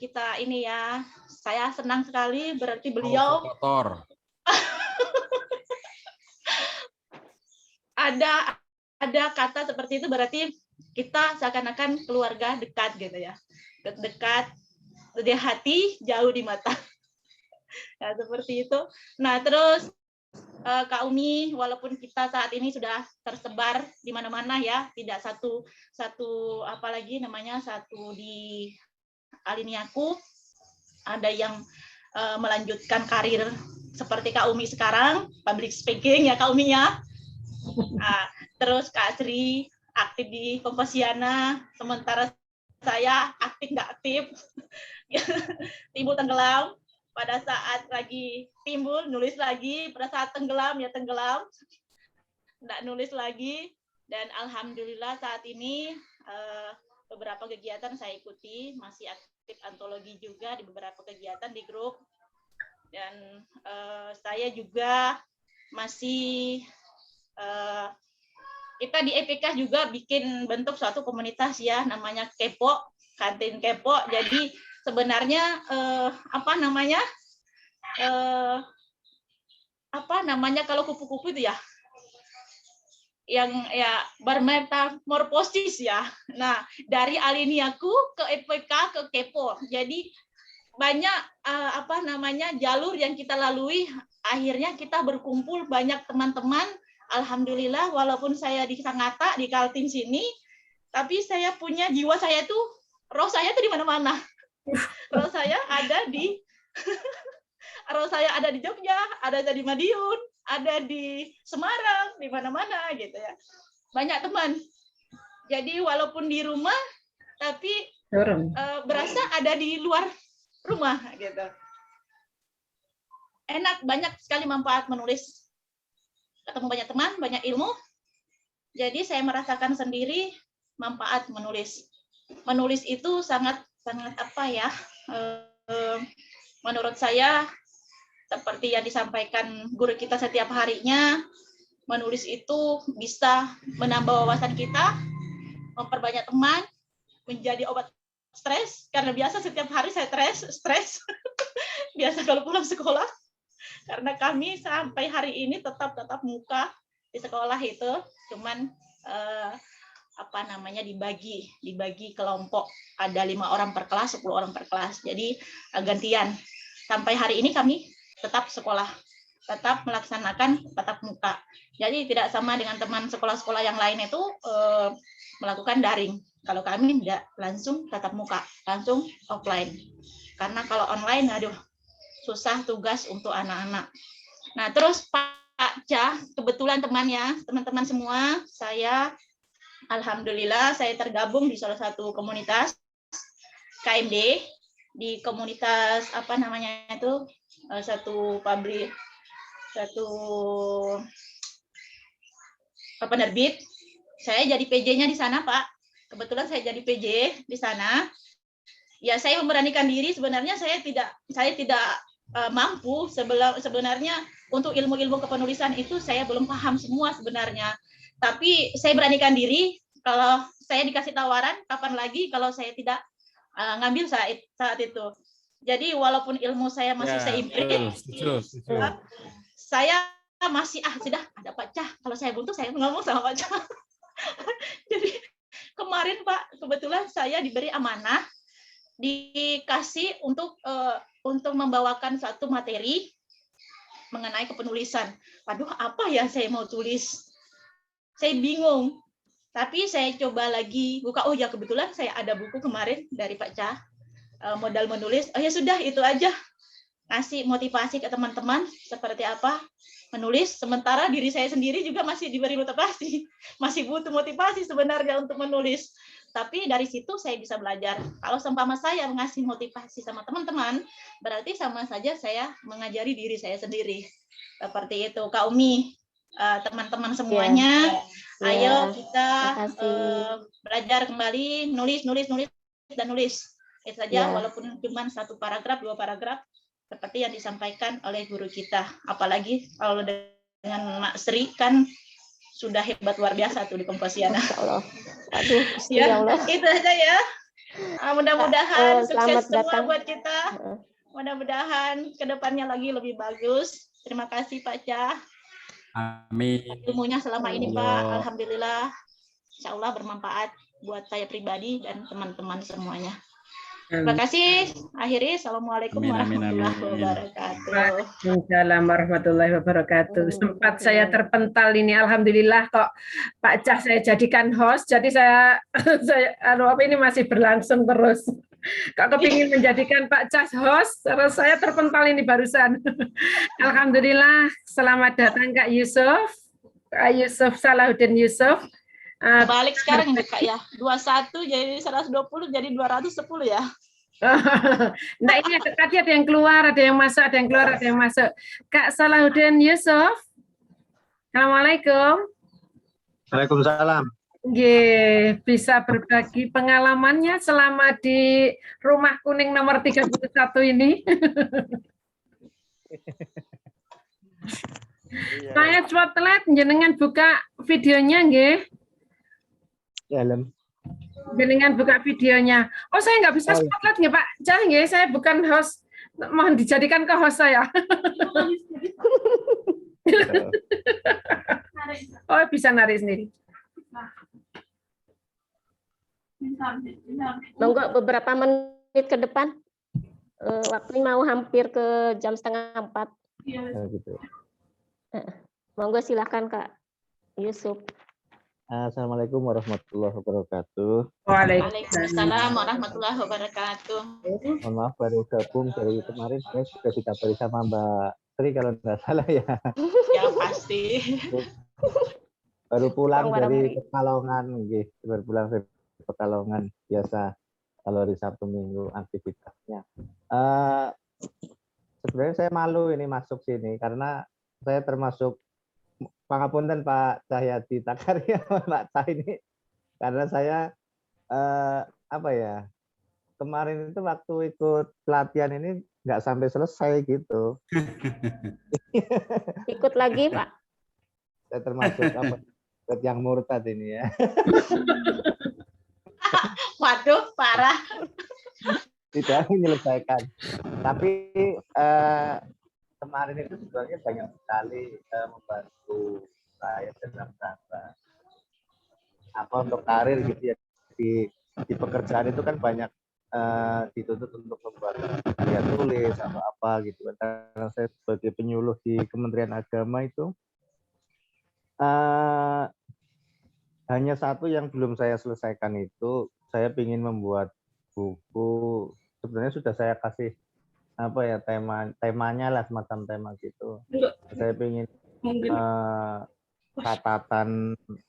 kita ini ya. Saya senang sekali berarti beliau provokator. ada kata seperti itu, berarti kita seakan-akan keluarga dekat gitu ya. Dekat di hati, jauh di mata. Ya, seperti itu. Nah, terus Kak Umi, walaupun kita saat ini sudah tersebar di mana-mana ya, tidak satu apalagi namanya satu di aliniaku, ada yang melanjutkan karir seperti Kak Umi sekarang, public speaking ya Kak Umi ya. Nah, terus Kak Sri aktif di Kompasiana, sementara saya aktif nggak aktif. Timbul tenggelam, pada saat lagi timbul nulis lagi, pada saat tenggelam ya tenggelam, nggak nulis lagi. Dan alhamdulillah saat ini beberapa kegiatan saya ikuti, masih aktif antologi juga di beberapa kegiatan di grup, dan saya juga masih kita di EPK juga bikin bentuk suatu komunitas ya, namanya Kepo, kantin Kepo. Jadi sebenarnya apa namanya kalau kupu-kupu itu ya, yang ya bermetamorfosis ya. Nah, dari aliniaku ke EPK ke Kepo. Jadi banyak jalur yang kita lalui, akhirnya kita berkumpul banyak teman-teman. Alhamdulillah, walaupun saya di Sangatta di Kaltim sini, tapi saya punya jiwa saya tuh, roh saya tuh di mana-mana. Roh saya ada di Jogja, ada di Madiun, ada di Semarang, di mana-mana gitu ya. Banyak teman. Jadi walaupun di rumah, tapi berasa ada di luar rumah gitu. Enak, banyak sekali manfaat menulis. Ketemu banyak teman, banyak ilmu. Jadi saya merasakan sendiri manfaat menulis. Menulis itu sangat menurut saya seperti yang disampaikan guru kita setiap harinya, menulis itu bisa menambah wawasan kita, memperbanyak teman, menjadi obat stres, karena biasa setiap hari saya stres biasa kalau pulang sekolah, karena kami sampai hari ini tetap muka di sekolah itu, cuman dibagi kelompok, ada 5 orang per kelas, 10 orang per kelas, jadi gantian. Sampai hari ini kami tetap sekolah, tetap melaksanakan tatap muka. Jadi tidak sama dengan teman sekolah-sekolah yang lain itu melakukan daring. Kalau kami tidak, langsung tatap muka, langsung offline. Karena kalau online, aduh, susah tugas untuk anak-anak. Nah, terus Pak Cah, kebetulan teman-teman semua, saya alhamdulillah saya tergabung di salah satu komunitas KMD, di komunitas satu penerbit. Saya jadi PJ-nya di sana, Pak. Kebetulan saya jadi PJ di sana. Ya, saya memberanikan diri, sebenarnya saya tidak mampu sebenarnya untuk ilmu-ilmu kepenulisan itu saya belum paham semua sebenarnya. Tapi saya beranikan diri, kalau saya dikasih tawaran kapan lagi kalau saya tidak ngambil saat itu. Jadi walaupun ilmu saya masih seimbang, saya masih sudah ada Pak Cah. Kalau saya buntu saya ngomong sama Pak Cah. Jadi kemarin Pak, kebetulan saya diberi amanah, dikasih untuk membawakan satu materi mengenai kepenulisan. Waduh, apa ya saya mau tulis? Saya bingung. Tapi saya coba lagi buka. Oh ya, kebetulan saya ada buku kemarin dari Pak Cah, modal menulis. Oh ya sudah, itu aja. Ngasih motivasi ke teman-teman seperti apa menulis. Sementara diri saya sendiri juga masih diberi motivasi. Masih butuh motivasi sebenarnya untuk menulis. Tapi dari situ saya bisa belajar. Kalau seumpama saya mengasih motivasi sama teman-teman, berarti sama saja saya mengajari diri saya sendiri. Seperti itu, Kak Umi, teman-teman semuanya, ayo kita belajar kembali, nulis, dan nulis. Itu saja, walaupun cuma 1 paragraf, 2 paragraf, seperti yang disampaikan oleh guru kita. Apalagi kalau dengan Mak Sri kan sudah hebat luar biasa tuh di Komposiana. Aduh, ya, Allah. Itu aja ya. Mudah-mudahan sukses semua datang. buat kita. Mudah-mudahan kedepannya lagi lebih bagus. Terima kasih Pak Cah. Amin. Ilmunya selama ini Pak, alhamdulillah, insya Allah bermanfaat buat saya pribadi dan teman-teman semuanya. Terima kasih. Akhiri, assalamualaikum warahmatullahi wabarakatuh. Waalaikumsalam warahmatullahi wabarakatuh. Sempat saya terpental ini, alhamdulillah kok Pak Cah saya jadikan host. Jadi saya ini masih berlangsung terus. Kok kepingin menjadikan Pak Cah host, terus saya terpental ini barusan. Alhamdulillah, selamat datang Kak Yusuf. Kak Yusuf Salahuddin Yusuf. Balik sekarang ini Kak ya, 21 jadi 120 jadi 210 ya. Nah ini tadi ada yang keluar, ada yang masuk, ada yang keluar, ada yang masuk. Kak Salahuddin Yusuf. Assalamualaikum. Waalaikumsalam. Bisa berbagi pengalamannya selama di Rumah Kuning nomor 31 ini. Saya spotlight, jenengan buka videonya nggih. Dalam. Jenengan buka videonya. Oh, saya nggak bisa spotlight nggih Pak Cah nggih, saya bukan host. Mohon dijadikan ke host saya. Oh, bisa narik sendiri. Monggo beberapa menit ke depan. Waktu mau hampir ke jam 3:30. Gitu. Monggo silakan Kak Yusuf. Assalamualaikum warahmatullahi wabarakatuh. Waalaikumsalam warahmatullahi wabarakatuh. Mohon maaf baru gabung dari kemarin, saya sudah dikabari sama Mbak Sri kalau nggak salah ya. Ya pasti. Baru pulang dari Pekalongan, baru pulang dari Pekalongan, biasa kalau hari Sabtu Minggu aktivitasnya. Sebenarnya saya malu ini masuk sini karena saya termasuk pangapunten Pak Cahyadi Takarya, Pak Cah ini, karena saya kemarin itu waktu ikut pelatihan ini nggak sampai selesai gitu. Ikut lagi Pak. Saya termasuk yang murtad ini ya. Waduh, parah. Tidak menyelesaikan. Tapi kemarin itu sebenarnya banyak sekali membantu saya dalam rangka untuk karir gitu ya, di pekerjaan itu kan banyak dituntut untuk membuat karya tulis atau apa gitu kan. Karena saya sebagai penyuluh di Kementerian Agama itu hanya satu yang belum saya selesaikan, itu saya ingin membuat buku. Sebenarnya sudah saya kasih temanya lah, semacam tema gitu. Saya ingin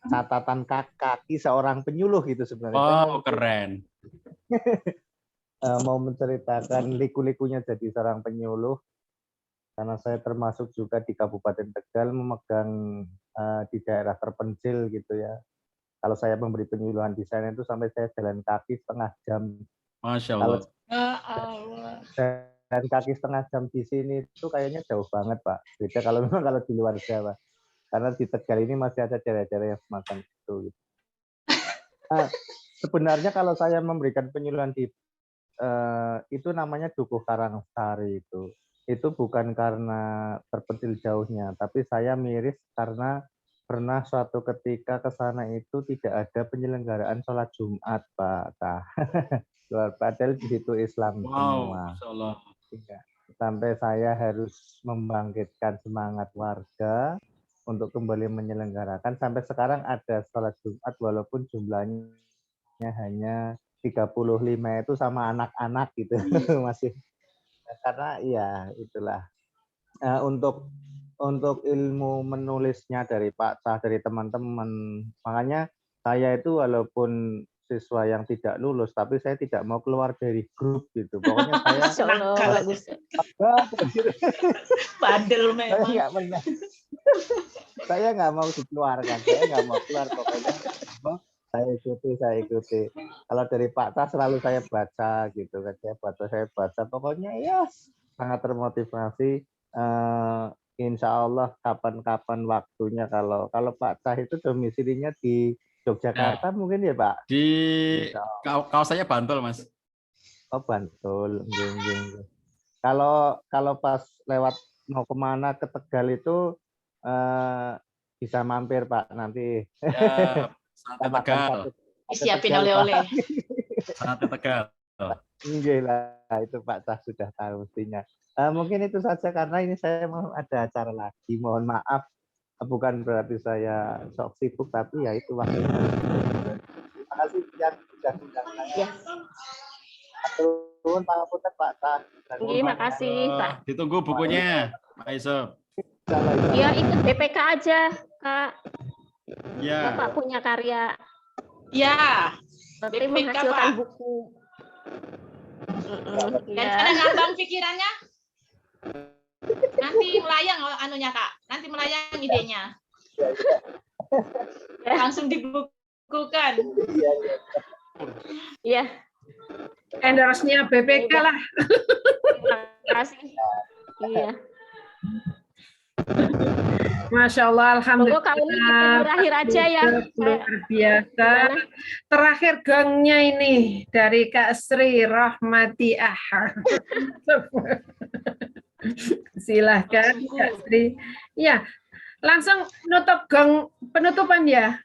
catatan kaki seorang penyuluh gitu sebenarnya. Oh, keren. Mau menceritakan liku-likunya jadi seorang penyuluh, karena saya termasuk juga di Kabupaten Tegal memegang di daerah terpencil gitu ya. Kalau saya memberi penyuluhan desain itu sampai saya jalan kaki setengah jam. Masya Allah. Dan kaki setengah jam di sini itu kayaknya jauh banget Pak. Beda kalau memang kalau di luar Jawa. Karena di Tegal ini masih ada daerah-daerah yang semacam itu. Sebenarnya kalau saya memberikan penyuluhan di itu namanya Dukuh Karangsari itu. Itu bukan karena terpencil jauhnya, tapi saya miris karena pernah suatu ketika ke sana itu tidak ada penyelenggaraan sholat Jumat, Pak. Padahal di situ Islam semua. Masya Allah. Sampai saya harus membangkitkan semangat warga untuk kembali menyelenggarakan. Sampai sekarang ada sholat Jumat walaupun jumlahnya hanya 35 itu sama anak-anak gitu. Masih karena ya itulah untuk ilmu menulisnya dari Pak Cah, dari teman-teman. Makanya saya itu walaupun siswa yang tidak lulus, tapi saya tidak mau keluar dari grup gitu. Pokoknya saya bandel memang. Saya nggak mau dikeluarkan, saya nggak mau keluar. Pokoknya saya ikuti. Kalau dari Pak Cah selalu saya baca gitu kan, saya baca. Pokoknya ya sangat termotivasi. Insya Allah kapan-kapan waktunya kalau Pak Cah itu domisilinya di Yogyakarta mungkin ya Pak? Di kaos saya Bantul Mas. Oh Bantul. Kalau pas lewat mau kemana ke Tegal itu bisa mampir Pak nanti. Ya, Sate Tegal. Siapin oleh-oleh. Sate Tegal. Gila, itu Pak Cah sudah tahu mestinya. Mungkin itu saja karena ini saya mau ada acara lagi. Mohon maaf, bukan berarti saya sok sibuk, tapi ya itu waktunya. Terima kasih yang sudah undang saya. Turun pangapunten Pak Cah. Terima kasih Pak. Ditunggu bukunya, Pak Isop. Ya ikut BPK aja Kak. Ya. Bapak punya karya. Ya. Berarti BPK, menghasilkan Pak. buku. Dan ada ngambang pikirannya. Nanti melayang anunya Kak. Nanti melayang idenya. Langsung dibukukan. Iya. Endorse-nya BPK lah. Terima kasih. Iya. Masya Allah, alhamdulillah. Kak Umi kita berakhir aja ya. Luar biasa. Terakhir gongnya ini dari Kak Sri Rahmati Ahar. Silahkan Kak Sri. Ya, langsung nutup gong penutupan ya.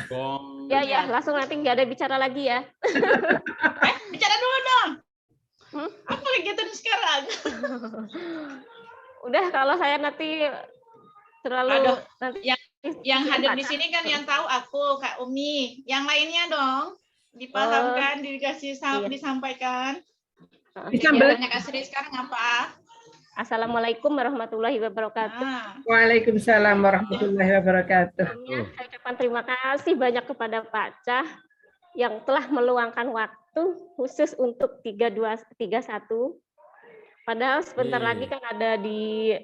Gong. Ya, langsung nanti nggak ada bicara lagi ya. Bicara dulu dong. Apa kegiatan sekarang? Udah kalau saya nanti terlalu nanti yang hadir di sini kan yang tahu aku Kak Umi. Yang lainnya dong dipahamkan, disampaikan. Kegiatannya Kak Sri sekarang apa? Assalamualaikum warahmatullahi wabarakatuh. Waalaikumsalam warahmatullahi wabarakatuh. Saya ucapkan terima kasih banyak kepada Pak Cah yang telah meluangkan waktu khusus untuk 3231. Padahal sebentar lagi kan ada di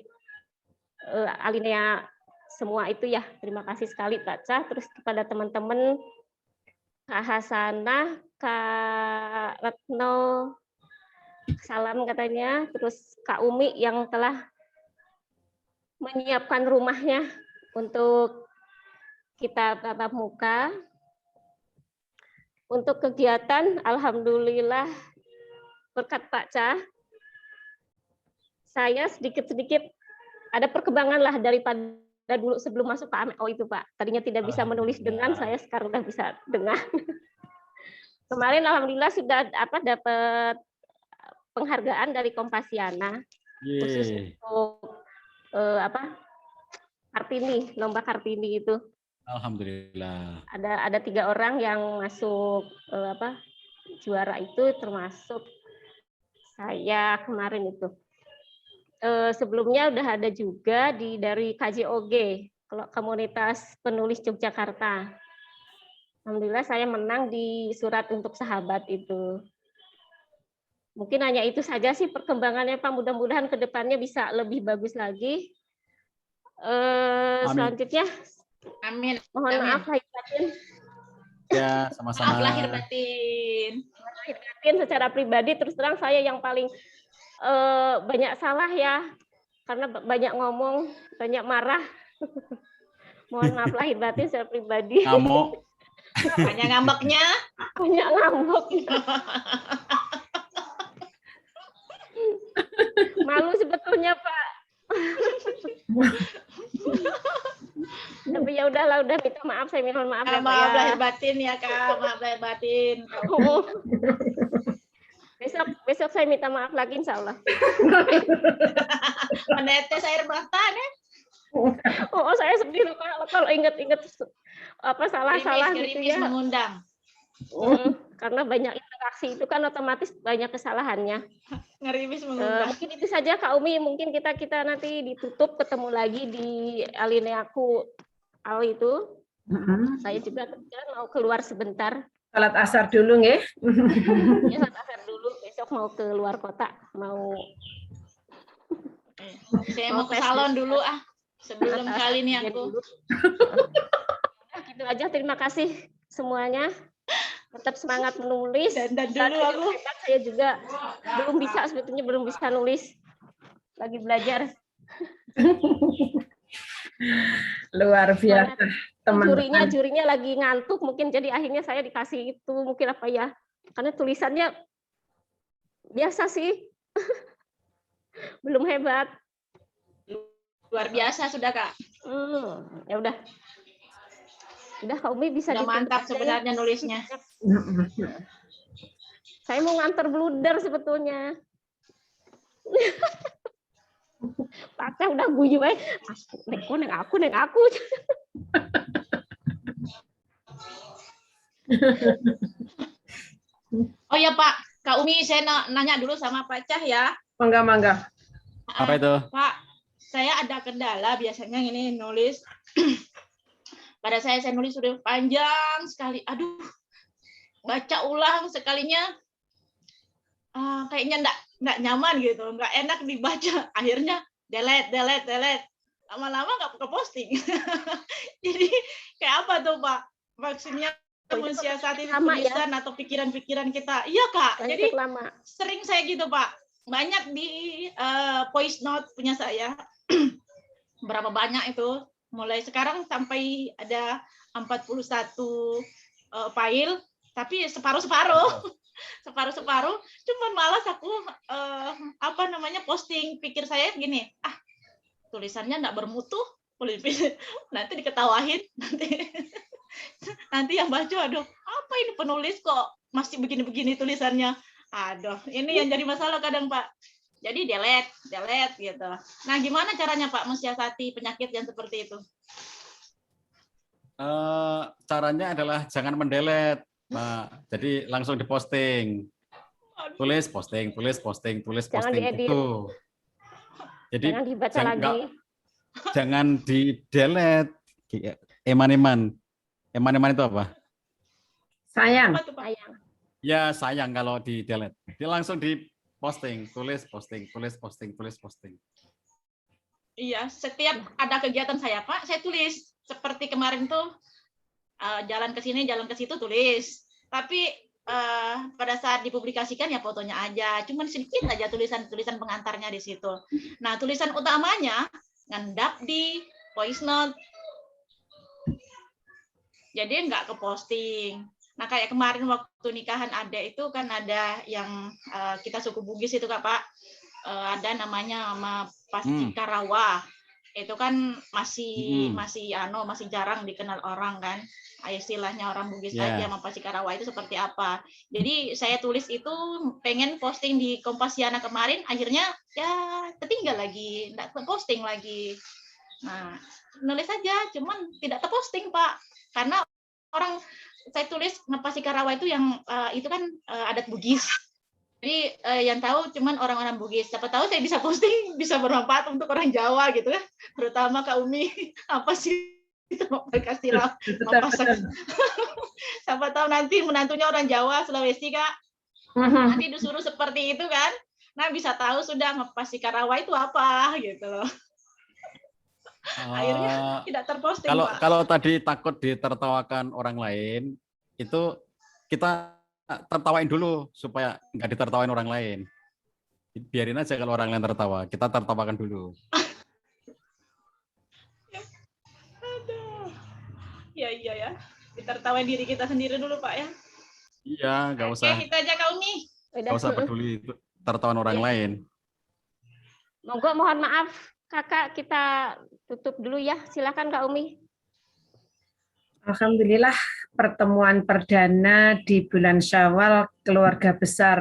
alinea semua itu ya. Terima kasih sekali Pak Cah. Terus kepada teman-teman Kak Hasanah, Kak Retno, salam katanya. Terus Kak Umi yang telah menyiapkan rumahnya untuk kita tatap muka. Untuk kegiatan, alhamdulillah berkat Pak Cah, saya sedikit-sedikit ada perkembangan lah daripada dulu sebelum masuk ke AMO itu Pak. Tadinya tidak bisa menulis dengan, saya sekarang udah bisa dengan. Kemarin alhamdulillah sudah dapat penghargaan dari Kompasiana khusus untuk Kartini, lomba Kartini itu. Alhamdulillah. Ada 3 orang yang masuk juara itu, termasuk saya kemarin itu. Sebelumnya udah ada juga dari KJOG, Komunitas Penulis Yogyakarta. Alhamdulillah saya menang di surat untuk sahabat itu. Mungkin hanya itu saja sih perkembangannya Pak. Mudah-mudahan ke depannya bisa lebih bagus lagi. Selanjutnya, amin. Mohon maaf lahir batin. Ya, sama-sama. Maaf lahir batin. Lahir batin secara pribadi terus terang saya yang paling banyak salah ya, karena banyak ngomong, banyak marah. Mohon maaf lahir batin secara pribadi. Ngamuk. Banyak ngambeknya. Banyak ngambek. maaf, saya mohon maaf ya Pak Maaf ya. lahir batin ya Kak, maaf lahir batin. Besok saya minta maaf lagi insya Allah. Menetes air mata nih. Oh, saya sedih loh kalau ingat-ingat apa salah-salah gitu gerimis ya. Mengundang. Karena banyak interaksi itu kan otomatis banyak kesalahannya. Ngerimis mengundang. Mungkin itu saja Kak Umi, mungkin kita nanti ditutup, ketemu lagi di alineaku itu. Saya juga kebetulan mau keluar sebentar. Salat asar dulu nggih. Ya, salat asar dulu, besok mau ke luar kota, mau Saya mau ke salon dulu sebelum kali ini aku. Gitu aja, terima kasih semuanya. Tetap semangat menulis. Dan dulu aku. Saya juga belum bisa nulis. Lagi belajar. Luar biasa. Teman-teman. Jurinya lagi ngantuk mungkin, jadi akhirnya saya dikasih itu mungkin apa ya, karena tulisannya biasa sih. Belum hebat. Luar biasa sudah Kak. Ya udah Kak Umi bisa udah mantap sebenarnya nulisnya. Saya mau nganter bluder sebetulnya. Pakai udah guyu neng aku. Oh ya Pak, Kak Umi, saya nanya dulu sama Pak Cah ya. Mangga. Apa itu? Pak, saya ada kendala biasanya ini nulis. Pada saya nulis sudah panjang sekali. Aduh, baca ulang sekalinya kayaknya nggak nyaman gitu, nggak enak dibaca. Akhirnya delete. Lama-lama nggak ke posting. Jadi kayak apa tuh Pak? Maksudnya mensiasati tulisan atau pikiran-pikiran kita. Iya Kak. Jadi sering saya gitu Pak. Banyak di voice note punya saya. Berapa banyak itu? Mulai sekarang sampai ada 41 file, tapi separuh-separuh. Cuman malas aku posting. Pikir saya gini, tulisannya nggak bermutu, nanti diketawain, nanti yang baca, aduh, apa ini penulis kok masih begini-begini tulisannya. Aduh, ini yang jadi masalah kadang Pak. Jadi delete gitu. Nah, gimana caranya Pak mensiasati penyakit yang seperti itu? Caranya adalah jangan mendelete, Pak. Jadi langsung diposting. Tulis posting itu. Jadi jangan dibaca lagi. Jangan di-delete. Eman-eman itu apa? Sayang. Ya, sayang kalau di-delete. Dia langsung di-posting, tulis posting. Iya, setiap ada kegiatan saya, Pak, saya tulis. Seperti kemarin tuh jalan ke sini, jalan ke situ tulis. Tapi pada saat dipublikasikan ya fotonya aja, cuman sedikit aja tulisan pengantarnya di situ. Nah, tulisan utamanya ngendap di voice note. Jadi nggak ke posting. Nah, kayak kemarin waktu nikahan adek itu kan ada yang kita suku Bugis itu Kak Pak, ada namanya Pasika Rawa. Itu kan masih jarang dikenal orang kan. Istilahnya orang Bugis aja Pasika Rawa itu seperti apa. Jadi saya tulis itu pengen posting di Kompasiana kemarin, akhirnya ya tertinggal lagi, enggak posting lagi. Nah, nulis aja cuman tidak terposting Pak. Karena orang saya tulis Pasika Rawa itu yang itu kan adat Bugis. Jadi yang tahu cuman orang-orang Bugis. Siapa tahu saya bisa posting, bisa bermanfaat untuk orang Jawa gitu kan. Terutama Kak Umi, apa sih itu kasih lah. Siapa tahu nanti menantunya orang Jawa, Sulawesi Kak. Nanti disuruh seperti itu kan. Nah, bisa tahu sudah Pasika Rawa itu apa gitu loh. Akhirnya tidak terposting. Kalau tadi takut ditertawakan orang lain, itu kita tertawain dulu supaya nggak ditertawain orang lain. Biarin aja kalau orang lain tertawa, kita tertawakan dulu. Aduh. Ya. Ditertawain diri kita sendiri dulu Pak ya. Iya, nggak usah. Oke, itu aja Kak Umi. Nggak usah peduli tertawan orang lain. Monggo, mohon maaf Kakak, kita tutup dulu ya. Silakan Kak Umi. Alhamdulillah pertemuan perdana di bulan Syawal keluarga besar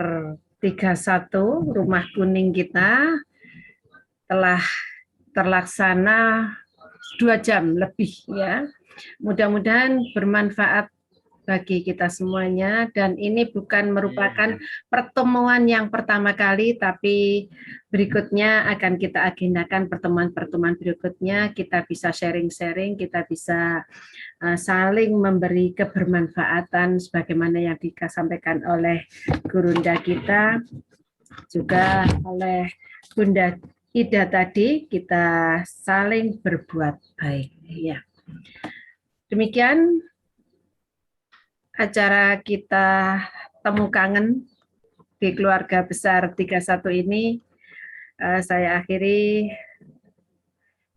31 Rumah Kuning kita telah terlaksana 2 jam lebih ya. Mudah-mudahan bermanfaat bagi kita semuanya, dan ini bukan merupakan pertemuan yang pertama kali, tapi berikutnya akan kita agendakan pertemuan-pertemuan berikutnya, kita bisa sharing-sharing, kita bisa saling memberi kebermanfaatan sebagaimana yang disampaikan oleh Gurunda kita, juga oleh Bunda Ida tadi, kita saling berbuat baik ya. Demikian acara kita temu kangen di keluarga besar 31 ini. Saya akhiri.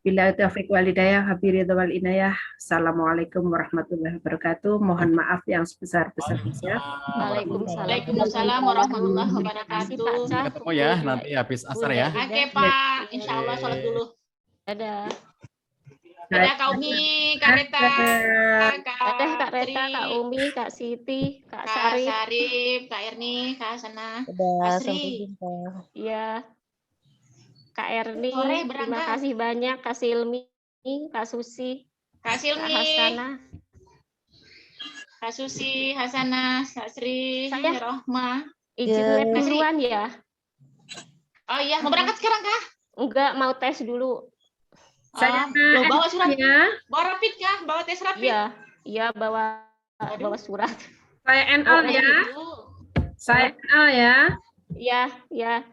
Bila taufiq wal hidayah, habiridha wal inayah. Assalamualaikum warahmatullahi wabarakatuh. Mohon maaf yang sebesar-besarnya. Waalaikumsalam warahmatullahi wabarakatuh. Ketemu ya nanti habis asar ya. Oke Pak, insya Allah sholat dulu. Dadah. Dadah Kak Umi, Kak Reta, Dadah Kak Reta, Kak Umi, Kak Siti, Kak Sarip, Kak Erni, Kak Hasana, Kak Sri. Iya. Kak Erni, terima kasih banyak. Kak Silmi, Kak Susi, Kak Silmi, Kak Hasana, Kak Susi, Hasana, Kak Sri, Rohma. Izin lab duluan ya. Oh iya, mau berangkat sekarang Kak? Enggak, mau tes dulu. Saya bawa surat ya. Bawa rapid kah? Bawa tes rapid? Iya, bawa surat. Saya NL ya. Saya NL ya. Iya.